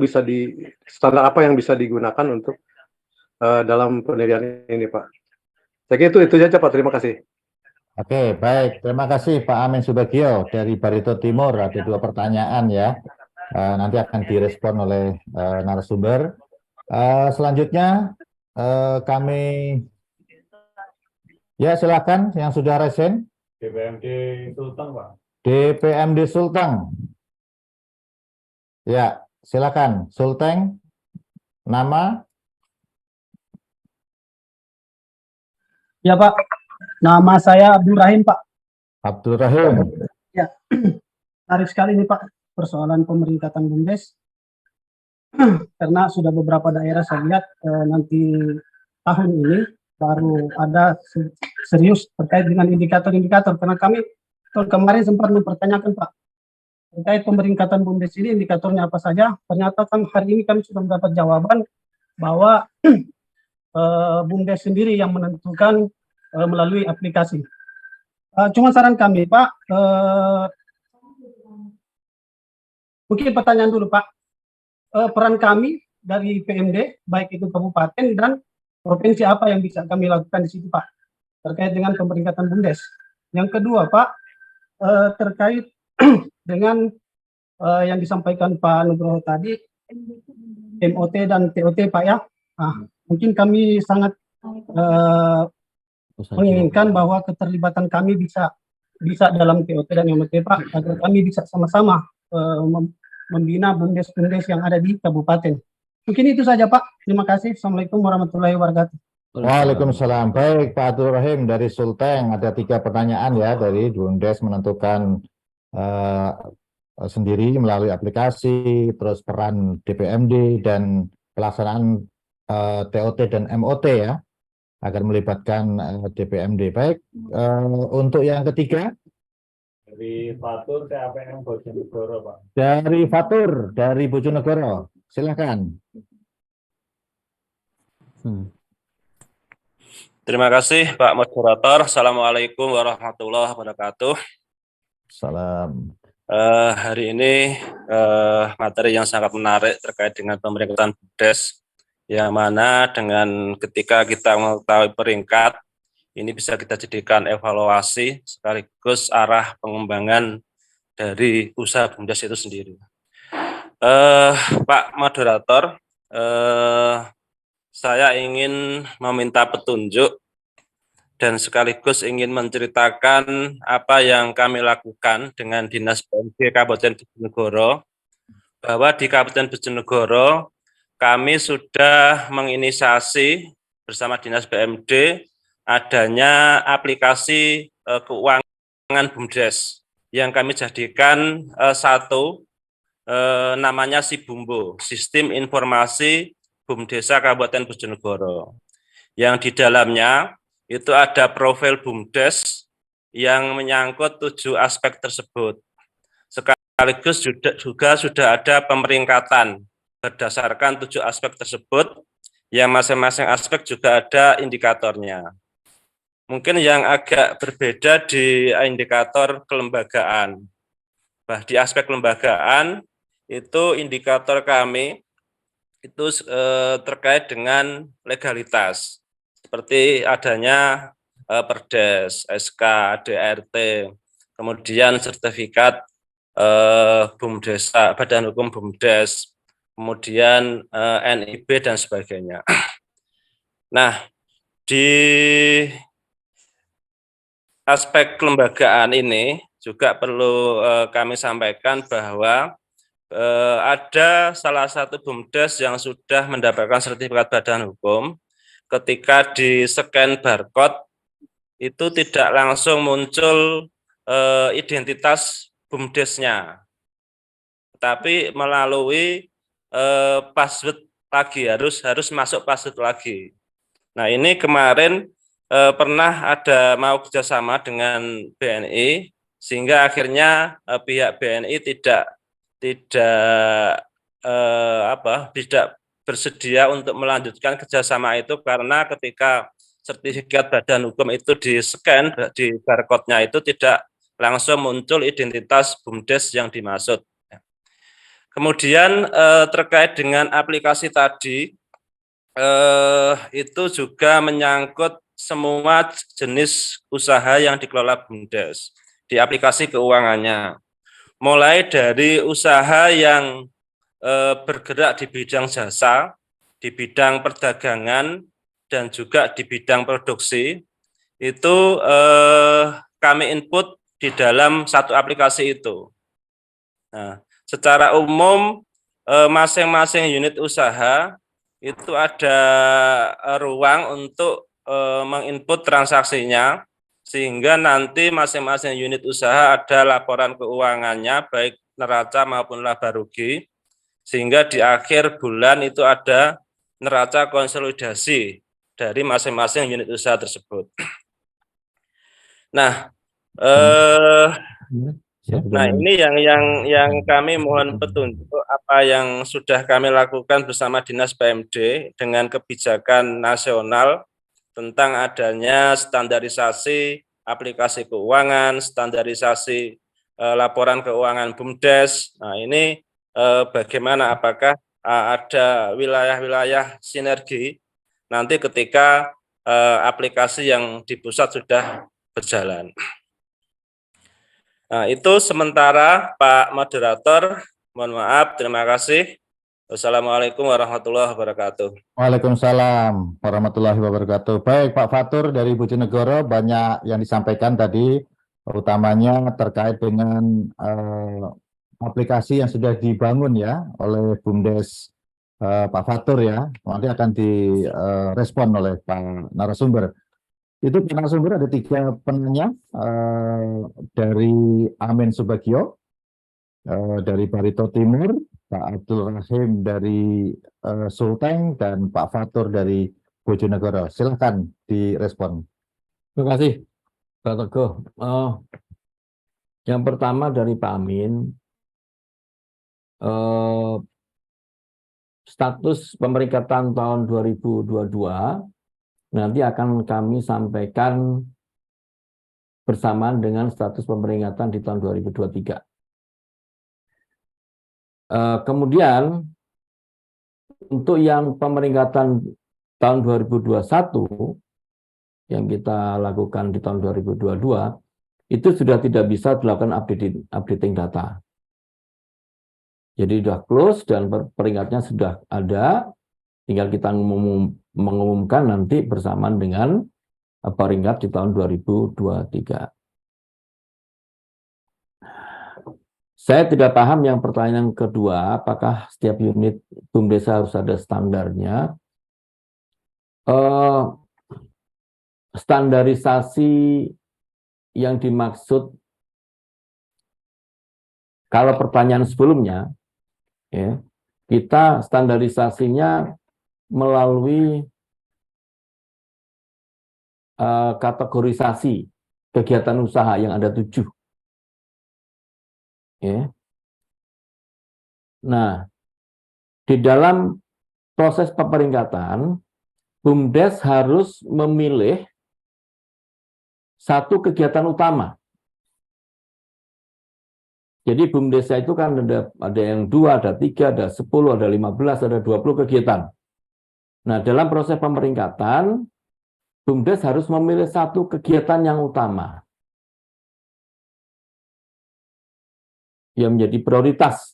standar apa yang bisa digunakan untuk dalam penilaian ini, Pak? Saya kira itu saja, Pak. Terima kasih. Oke, baik. Terima kasih Pak Amin Subagio dari Barito Timur. Ada 2 pertanyaan ya. Nanti akan direspon oleh narasumber. Selanjutnya kami, ya silakan yang sudah resen. DPMD Sulteng, Pak. DPMD Sulteng. Ya, silakan. Sulteng, nama? Ya Pak, nama saya Abdul Rahim Pak. Abdul Rahim. Ya, menarik sekali nih Pak persoalan pemeringkatan BUMDes. Karena sudah beberapa daerah saya lihat nanti tahun ini baru ada serius terkait dengan indikator-indikator. Karena kami tahun kemarin sempat mempertanyakan Pak terkait pemeringkatan BUMDes ini indikatornya apa saja. Ternyata kan hari ini kami sudah mendapat jawaban bahwa BUMDes sendiri yang menentukan melalui aplikasi. Cuma saran kami Pak, mungkin pertanyaan dulu Pak, peran kami dari PMD baik itu kabupaten dan provinsi apa yang bisa kami lakukan di situ Pak terkait dengan pemeringkatan BUMDes. Yang kedua Pak, terkait dengan yang disampaikan Pak Nugroho tadi, MOT dan TOT Pak ya. Mungkin kami sangat menginginkan bahwa keterlibatan kami bisa dalam TOT dan MOT Pak, agar kami bisa sama-sama membina BUMDes-BUMDes yang ada di kabupaten. Mungkin itu saja Pak. Terima kasih. Assalamualaikum warahmatullahi wabarakatuh. Waalaikumsalam. Baik Pak Abdul Rahim dari Sulteng. Ada 3 pertanyaan ya dari BUMDes menentukan sendiri melalui aplikasi, terus peran DPMD dan pelaksanaan TOT dan MOT ya, agar melibatkan DPMD. Baik, untuk yang ketiga Dari Fatur TAPM Bojonegoro, Pak. dari Fatur dari Bojonegoro, silakan. Terima kasih Pak Moderator. Assalamualaikum warahmatullahi wabarakatuh. Salam. Hari ini materi yang sangat menarik terkait dengan pemeringkatan BUMDes, yang mana dengan ketika kita mengetahui peringkat, ini bisa kita jadikan evaluasi sekaligus arah pengembangan dari usaha BUMDes itu sendiri. Pak Moderator, saya ingin meminta petunjuk dan sekaligus ingin menceritakan apa yang kami lakukan dengan Dinas BMD Kabupaten Bojonegoro, bahwa di Kabupaten Bojonegoro kami sudah menginisiasi bersama Dinas BMD adanya aplikasi keuangan BUMDes yang kami jadikan namanya SIBUMBO, Sistem Informasi BUMDesa Kabupaten Bojonegoro, yang di dalamnya itu ada profil BUMDes yang menyangkut 7 aspek tersebut. Sekaligus juga sudah ada pemeringkatan berdasarkan 7 aspek tersebut, yang masing-masing aspek juga ada indikatornya. Mungkin yang agak berbeda di indikator kelembagaan. Di aspek kelembagaan, itu indikator kami itu terkait dengan legalitas. Seperti adanya Perdes, SK, DRT, kemudian sertifikat BUMDesa, Badan Hukum BUMDes, kemudian NIB dan sebagainya. Nah, di aspek kelembagaan ini juga perlu kami sampaikan bahwa ada salah satu BUMDes yang sudah mendapatkan sertifikat badan hukum, ketika di-scan barcode itu tidak langsung muncul identitas BUMDesnya, tapi melalui password lagi, harus masuk password lagi. Nah, ini kemarin pernah ada mau kerjasama dengan BNI, sehingga akhirnya pihak BNI tidak bersedia untuk melanjutkan kerjasama itu, karena ketika sertifikat badan hukum itu di-scan di barcode-nya itu tidak langsung muncul identitas BUMDes yang dimaksud. Kemudian terkait dengan aplikasi tadi, itu juga menyangkut semua jenis usaha yang dikelola BUMDes di aplikasi keuangannya. Mulai dari usaha yang bergerak di bidang jasa, di bidang perdagangan, dan juga di bidang produksi, itu kami input di dalam satu aplikasi itu. Nah, secara umum masing-masing unit usaha itu ada ruang untuk menginput transaksinya, sehingga nanti masing-masing unit usaha ada laporan keuangannya, baik neraca maupun laba rugi, sehingga di akhir bulan itu ada neraca konsolidasi dari masing-masing unit usaha tersebut. Nah, ini yang kami mohon petunjuk apa yang sudah kami lakukan bersama Dinas PMD dengan kebijakan nasional tentang adanya standarisasi aplikasi keuangan, standarisasi laporan keuangan BUMDes. Nah, ini bagaimana, apakah ada wilayah-wilayah sinergi nanti ketika aplikasi yang di pusat sudah berjalan. Nah, itu sementara Pak Moderator. Mohon maaf, terima kasih. Wassalamualaikum warahmatullahi wabarakatuh. Waalaikumsalam warahmatullahi wabarakatuh. Baik, Pak Fatur dari Bojonegoro, banyak yang disampaikan tadi, utamanya terkait dengan aplikasi yang sudah dibangun ya oleh BUMDes Pak Fatur ya. Nanti akan direspon oleh Pak narasumber. Itu narasumber ada 3 penanya, dari Amin Subagio, dari Barito Timur, Pak Abdul Rahim dari Sulteng, dan Pak Fatur dari Bojonegoro. Silakan direspon. Terima kasih, Pak Teguh. Yang pertama dari Pak Amin, status pemeringkatan tahun 2022 nanti akan kami sampaikan bersamaan dengan status pemeringkatan di tahun 2023. Kemudian untuk yang pemeringkatan tahun 2021 yang kita lakukan di tahun 2022 itu sudah tidak bisa dilakukan updating data. Jadi sudah close dan peringkatnya sudah ada, tinggal kita mengumumkan nanti bersamaan dengan peringkat di tahun 2023. Saya tidak paham yang pertanyaan kedua, apakah setiap unit BUMDesa harus ada standarnya. Standarisasi yang dimaksud, kalau pertanyaan sebelumnya, ya, kita standarisasinya melalui kategorisasi kegiatan usaha yang ada 7. Ya. Nah, di dalam proses pemeringkatan, BUMDes harus memilih satu kegiatan utama. Jadi BUMDes itu kan ada yang 2, ada 3, ada 10, ada 15, ada 20 kegiatan. Nah, dalam proses pemeringkatan, BUMDes harus memilih satu kegiatan yang utama, yang menjadi prioritas.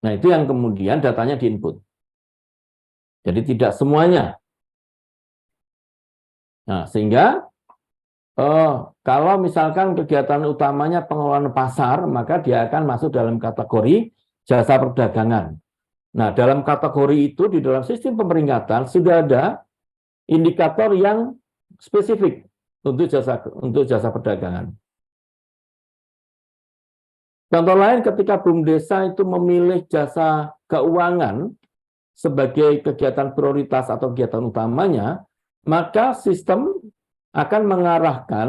Nah, itu yang kemudian datanya diinput. Jadi tidak semuanya. Nah, sehingga kalau misalkan kegiatan utamanya pengelolaan pasar, maka dia akan masuk dalam kategori jasa perdagangan. Nah, dalam kategori itu, di dalam sistem pemeringkatan, sudah ada indikator yang spesifik untuk jasa perdagangan. Contoh lain, ketika BUMDesa itu memilih jasa keuangan sebagai kegiatan prioritas atau kegiatan utamanya, maka sistem akan mengarahkan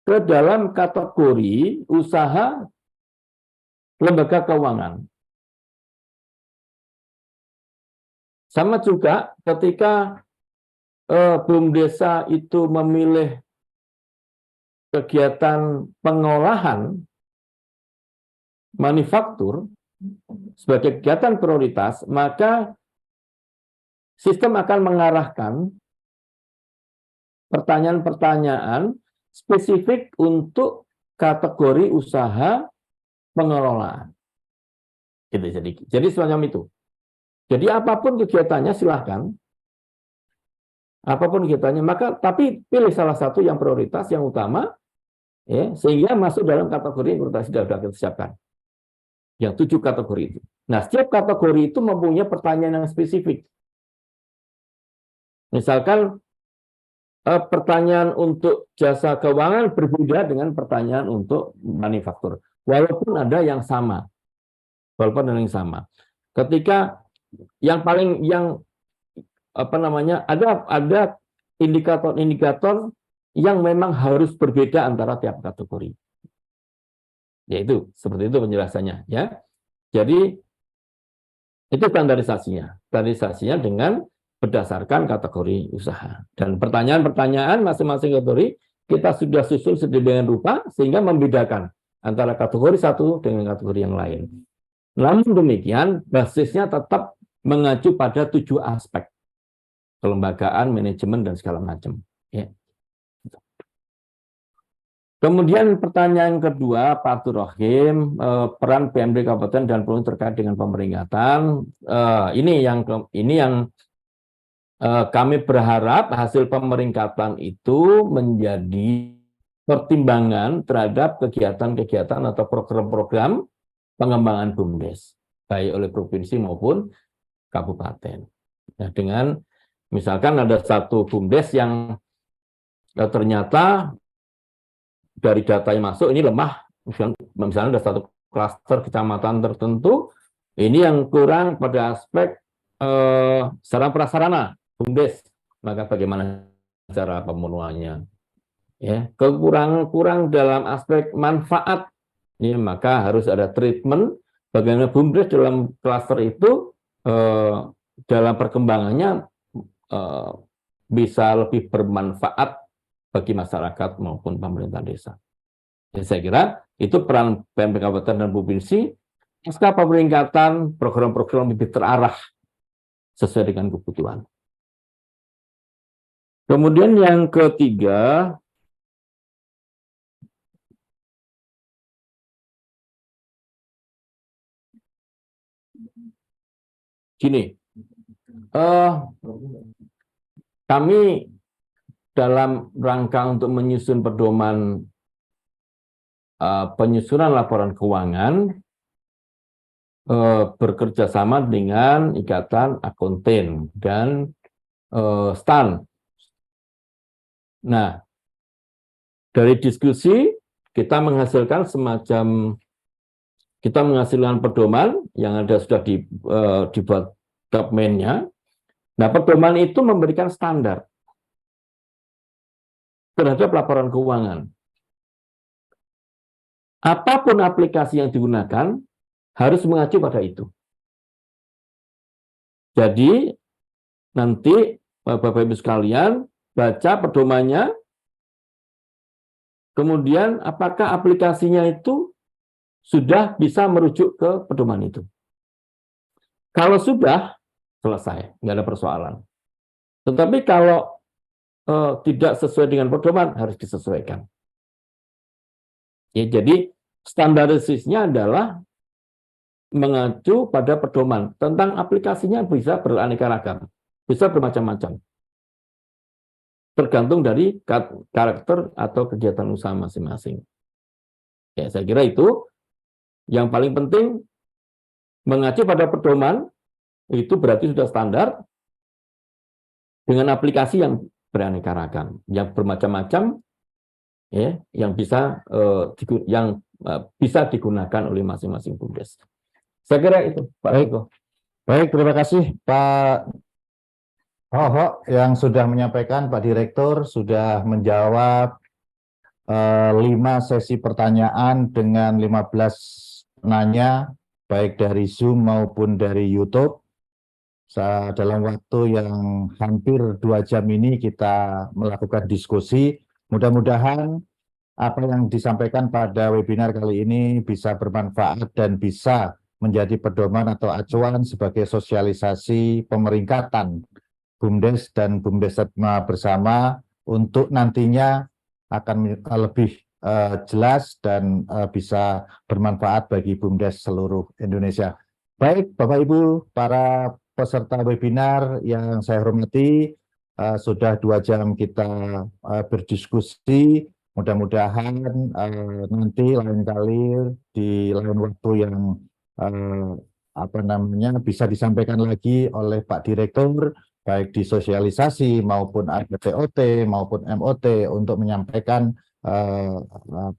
ke dalam kategori usaha lembaga keuangan. Sama juga ketika BUMDesa itu memilih kegiatan pengolahan manufaktur sebagai kegiatan prioritas, maka sistem akan mengarahkan pertanyaan-pertanyaan spesifik untuk kategori usaha pengelolaan. Jadi semacam itu. Jadi apapun kegiatannya silahkan, apapun kegiatannya, maka tapi pilih salah satu yang prioritas, yang utama, ya, sehingga masuk dalam kategori yang sudah kita siapkan. Yang 7 kategori itu. Nah, setiap kategori itu mempunyai pertanyaan yang spesifik. Misalkan pertanyaan untuk jasa keuangan berbeda dengan pertanyaan untuk manufaktur. Walaupun ada yang sama. Ketika ada indikator-indikator yang memang harus berbeda antara tiap kategori. Yaitu seperti itu penjelasannya, ya. Jadi itu standarisasinya dengan berdasarkan kategori usaha, dan pertanyaan-pertanyaan masing-masing kategori kita sudah susun sedemikian rupa sehingga membedakan antara kategori satu dengan kategori yang lain. Namun demikian, basisnya tetap mengacu pada 7 aspek: kelembagaan, manajemen, dan segala macam. Ya. Kemudian pertanyaan kedua, Pak Abdul Rahim, peran PMD Kabupaten dan Provinsi terkait dengan pemeringkatan. Ini yang kami berharap hasil pemeringkatan itu menjadi pertimbangan terhadap kegiatan-kegiatan atau program-program pengembangan BUMDes, baik oleh provinsi maupun kabupaten. Nah, dengan misalkan ada satu BUMDes yang ternyata dari data yang masuk ini lemah, misalnya ada satu klaster kecamatan tertentu, ini yang kurang pada aspek sarana prasarana BUMDes, maka bagaimana cara pemenuhannya? Ya, kurang dalam aspek manfaat, ya, maka harus ada treatment bagaimana BUMDes dalam klaster itu dalam perkembangannya bisa lebih bermanfaat bagi masyarakat maupun pemerintah desa. Jadi saya kira itu peran PMD Kabupaten dan Provinsi pasca pemeringkatan, program-program lebih terarah sesuai dengan kebutuhan. Kemudian yang ketiga, gini, kami dalam rangka untuk menyusun pedoman penyusunan laporan keuangan bekerja sama dengan Ikatan Akuntan dan STAN. Nah, dari diskusi kita menghasilkan pedoman yang ada sudah dibuat dokumennya. Nah, pedoman itu memberikan standar terhadap laporan keuangan. Apapun aplikasi yang digunakan harus mengacu pada itu. Jadi nanti Bapak Ibu sekalian baca pedomannya, kemudian apakah aplikasinya itu sudah bisa merujuk ke pedoman itu. Kalau sudah, selesai, nggak ada persoalan. Tetapi kalau tidak sesuai dengan pedoman, harus disesuaikan. Ya, jadi standarisasinya adalah mengacu pada pedoman. Tentang aplikasinya bisa beraneka ragam, bisa bermacam-macam. Tergantung dari karakter atau kegiatan usaha masing-masing. Ya, saya kira itu yang paling penting, mengacu pada pedoman, itu berarti sudah standar, dengan aplikasi yang beraneka ragam, yang bermacam-macam, ya, yang bisa bisa digunakan oleh masing-masing BUMDes. Saya kira itu, Pak Eko. Baik, terima kasih Pak Hoho yang sudah menyampaikan, Pak Direktur sudah menjawab 5 sesi pertanyaan dengan 15 nanya, baik dari Zoom maupun dari YouTube. Dalam waktu yang hampir 2 jam ini kita melakukan diskusi. Mudah-mudahan apa yang disampaikan pada webinar kali ini bisa bermanfaat dan bisa menjadi pedoman atau acuan sebagai sosialisasi pemeringkatan BUMDes dan BUMDes-Setma bersama untuk nantinya akan lebih jelas dan bisa bermanfaat bagi BUMDes seluruh Indonesia. Baik, Bapak Ibu, para peserta webinar yang saya hormati, sudah 2 jam kita berdiskusi. Mudah-mudahan nanti lain kali di lain waktu yang bisa disampaikan lagi oleh Pak Direktur, baik di sosialisasi maupun ada TOT maupun MOT untuk menyampaikan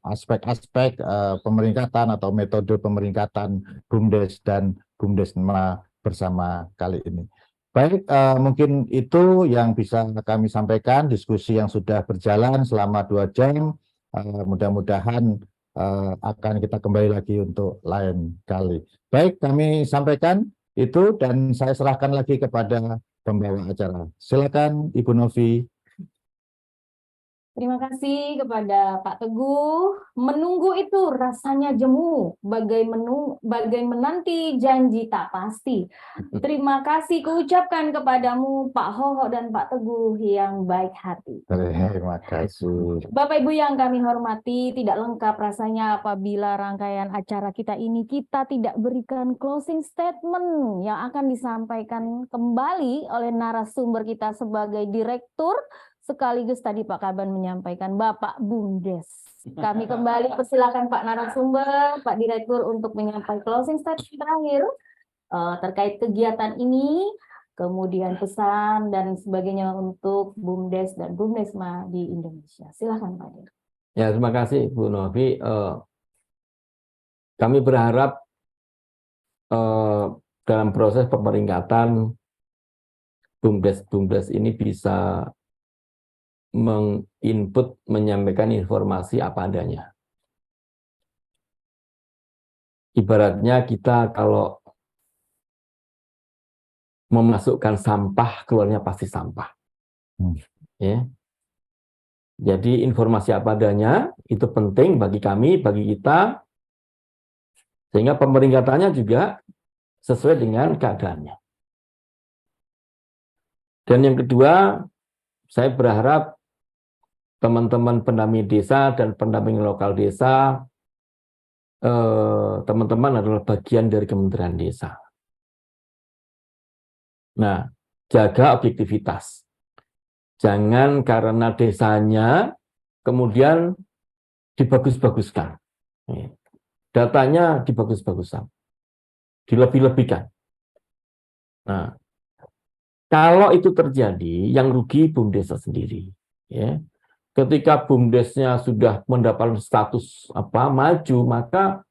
aspek-aspek pemeringkatan atau metode pemeringkatan BUMDes dan BUMDes-Setma bersama kali ini. Baik, mungkin itu yang bisa kami sampaikan, diskusi yang sudah berjalan selama 2 jam. Mudah-mudahan akan kita kembali lagi untuk lain kali. Baik, kami sampaikan itu dan saya serahkan lagi kepada pembawa acara. Silakan Ibu Novi. Terima kasih kepada Pak Teguh. Menunggu itu rasanya jemu, bagai menanti janji tak pasti. Terima kasih kuucapkan kepadamu Pak Hoho dan Pak Teguh yang baik hati. Terima kasih. Bapak Ibu yang kami hormati, tidak lengkap rasanya apabila rangkaian acara kita ini kita tidak berikan closing statement yang akan disampaikan kembali oleh narasumber kita sebagai direktur, sekaligus tadi Pak Kaban menyampaikan Bapak BUMDes. Kami kembali persilakan Pak narasumber, Pak Direktur untuk menyampaikan closing statement terakhir terkait kegiatan ini, kemudian pesan dan sebagainya untuk BUMDes dan BUMDes-Setma di Indonesia. Silakan Pak Direktur. Ya, terima kasih Bu Novi. Kami berharap dalam proses pemeringkatan BUMDes ini bisa menginput, menyampaikan informasi apa adanya. Ibaratnya kita kalau memasukkan sampah, keluarnya pasti sampah. Ya. Jadi informasi apa adanya itu penting bagi kami, bagi kita, sehingga pemeringkatannya juga sesuai dengan keadaannya. Dan yang kedua, saya berharap teman-teman pendamping desa dan pendamping lokal desa, teman-teman adalah bagian dari Kementerian Desa. Nah, jaga objektivitas. Jangan karena desanya kemudian dibagus-baguskan. Datanya dibagus-baguskan. Dilebih-lebihkan. Nah, kalau itu terjadi, yang rugi BUMDes sendiri. Ya. Ketika BUMDesnya sudah mendapatkan status maju, maka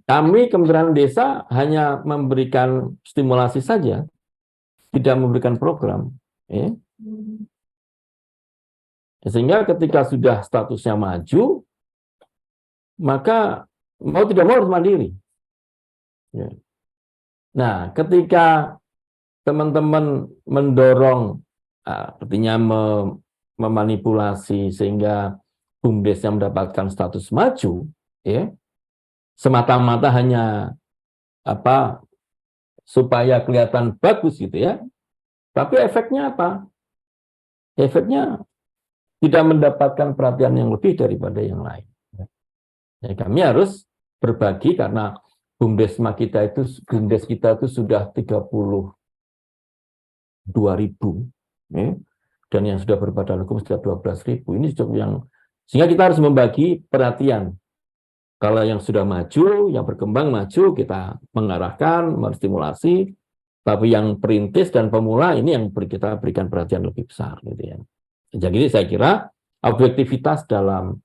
kami Kementerian Desa hanya memberikan stimulasi saja, tidak memberikan program, ya. Sehingga ketika sudah statusnya maju, maka mau tidak mau harus mandiri. Ya. Nah, ketika teman-teman mendorong, artinya memanipulasi sehingga BUMDes yang mendapatkan status maju, ya, semata-mata hanya supaya kelihatan bagus gitu ya. Tapi efeknya apa? Efeknya tidak mendapatkan perhatian yang lebih daripada yang lain. Ya, kami harus berbagi karena BUMDes kita itu sudah 32.000, ya, dan yang sudah berbadan hukum sudah 12.000. Ini cukup yang sehingga kita harus membagi perhatian. Kalau yang sudah maju, yang berkembang maju, kita mengarahkan, menstimulasi. Tapi yang perintis dan pemula ini yang kita berikan perhatian lebih besar, gitu ya. Jadi saya kira objektivitas dalam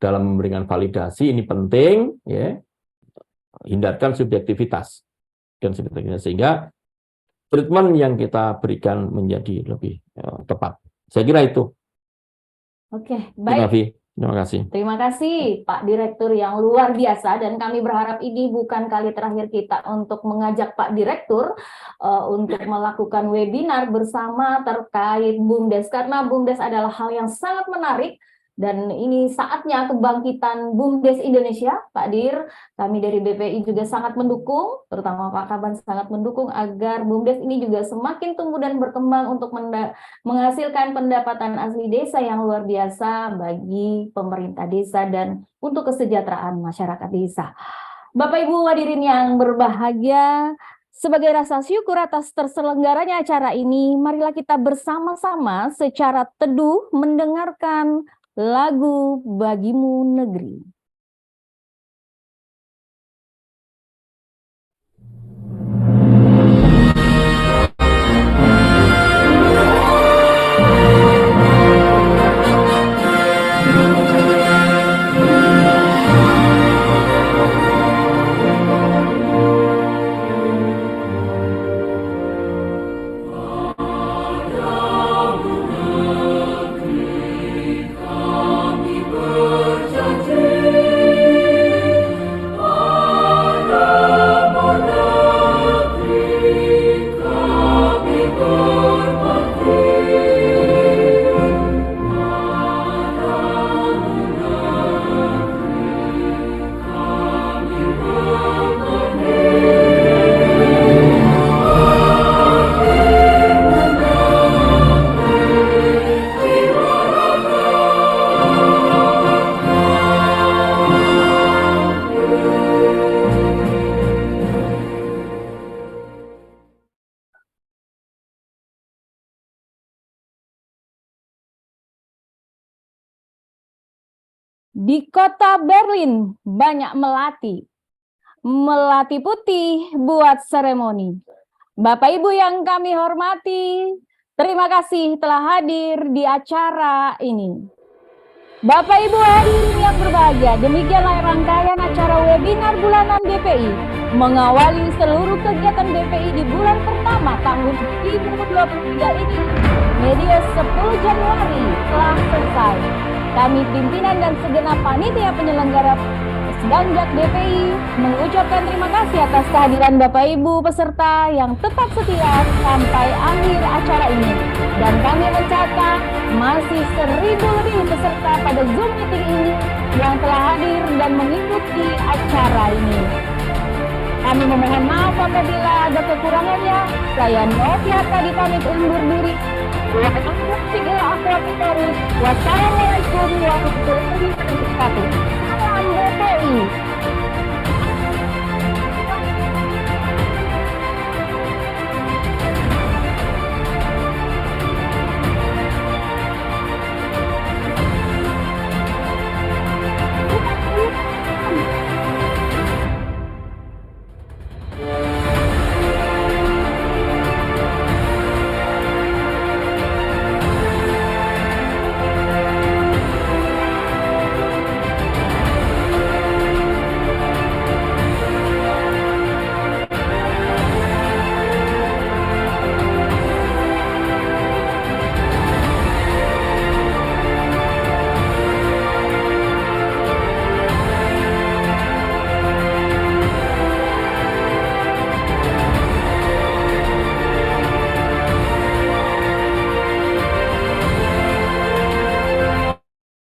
memberikan validasi ini penting, ya. Hindarkan subjektivitas, sehingga treatment yang kita berikan menjadi lebih tepat. Saya kira itu. Oke, baik. Terima kasih. Terima kasih Pak Direktur yang luar biasa, dan kami berharap ini bukan kali terakhir kita untuk mengajak Pak Direktur untuk melakukan webinar bersama terkait BUMDes, karena BUMDes adalah hal yang sangat menarik. Dan ini saatnya kebangkitan BUMDes Indonesia, Pak Dir. Kami dari BPI juga sangat mendukung, terutama Pak Kaban sangat mendukung agar BUMDes ini juga semakin tumbuh dan berkembang untuk menghasilkan pendapatan asli desa yang luar biasa bagi pemerintah desa dan untuk kesejahteraan masyarakat desa. Bapak Ibu hadirin yang berbahagia, sebagai rasa syukur atas terselenggaranya acara ini, marilah kita bersama-sama secara teduh mendengarkan lagu Bagimu Negeri. Di kota Berlin banyak melati putih buat seremoni. Bapak Ibu yang kami hormati, terima kasih telah hadir di acara ini. Bapak Ibu hadirin yang berbahagia, demikianlah rangkaian acara webinar bulanan BPI mengawali seluruh kegiatan BPI di bulan pertama tahun 2023 ini. Media 10 Januari telah selesai. Kami pimpinan dan segenap panitia penyelenggara Sedanjak BPI mengucapkan terima kasih atas kehadiran Bapak Ibu peserta yang tetap setia sampai akhir acara ini. Dan kami mencatat masih 1.000 lebih peserta pada Zoom meeting ini yang telah hadir dan mengikuti acara ini. Kami memohon maaf apabila ada kekurangannya. Saya Novia tadi pamit undur diri. Wassalamualaikum warahmatullahi wabarakatuh. Salam BPI.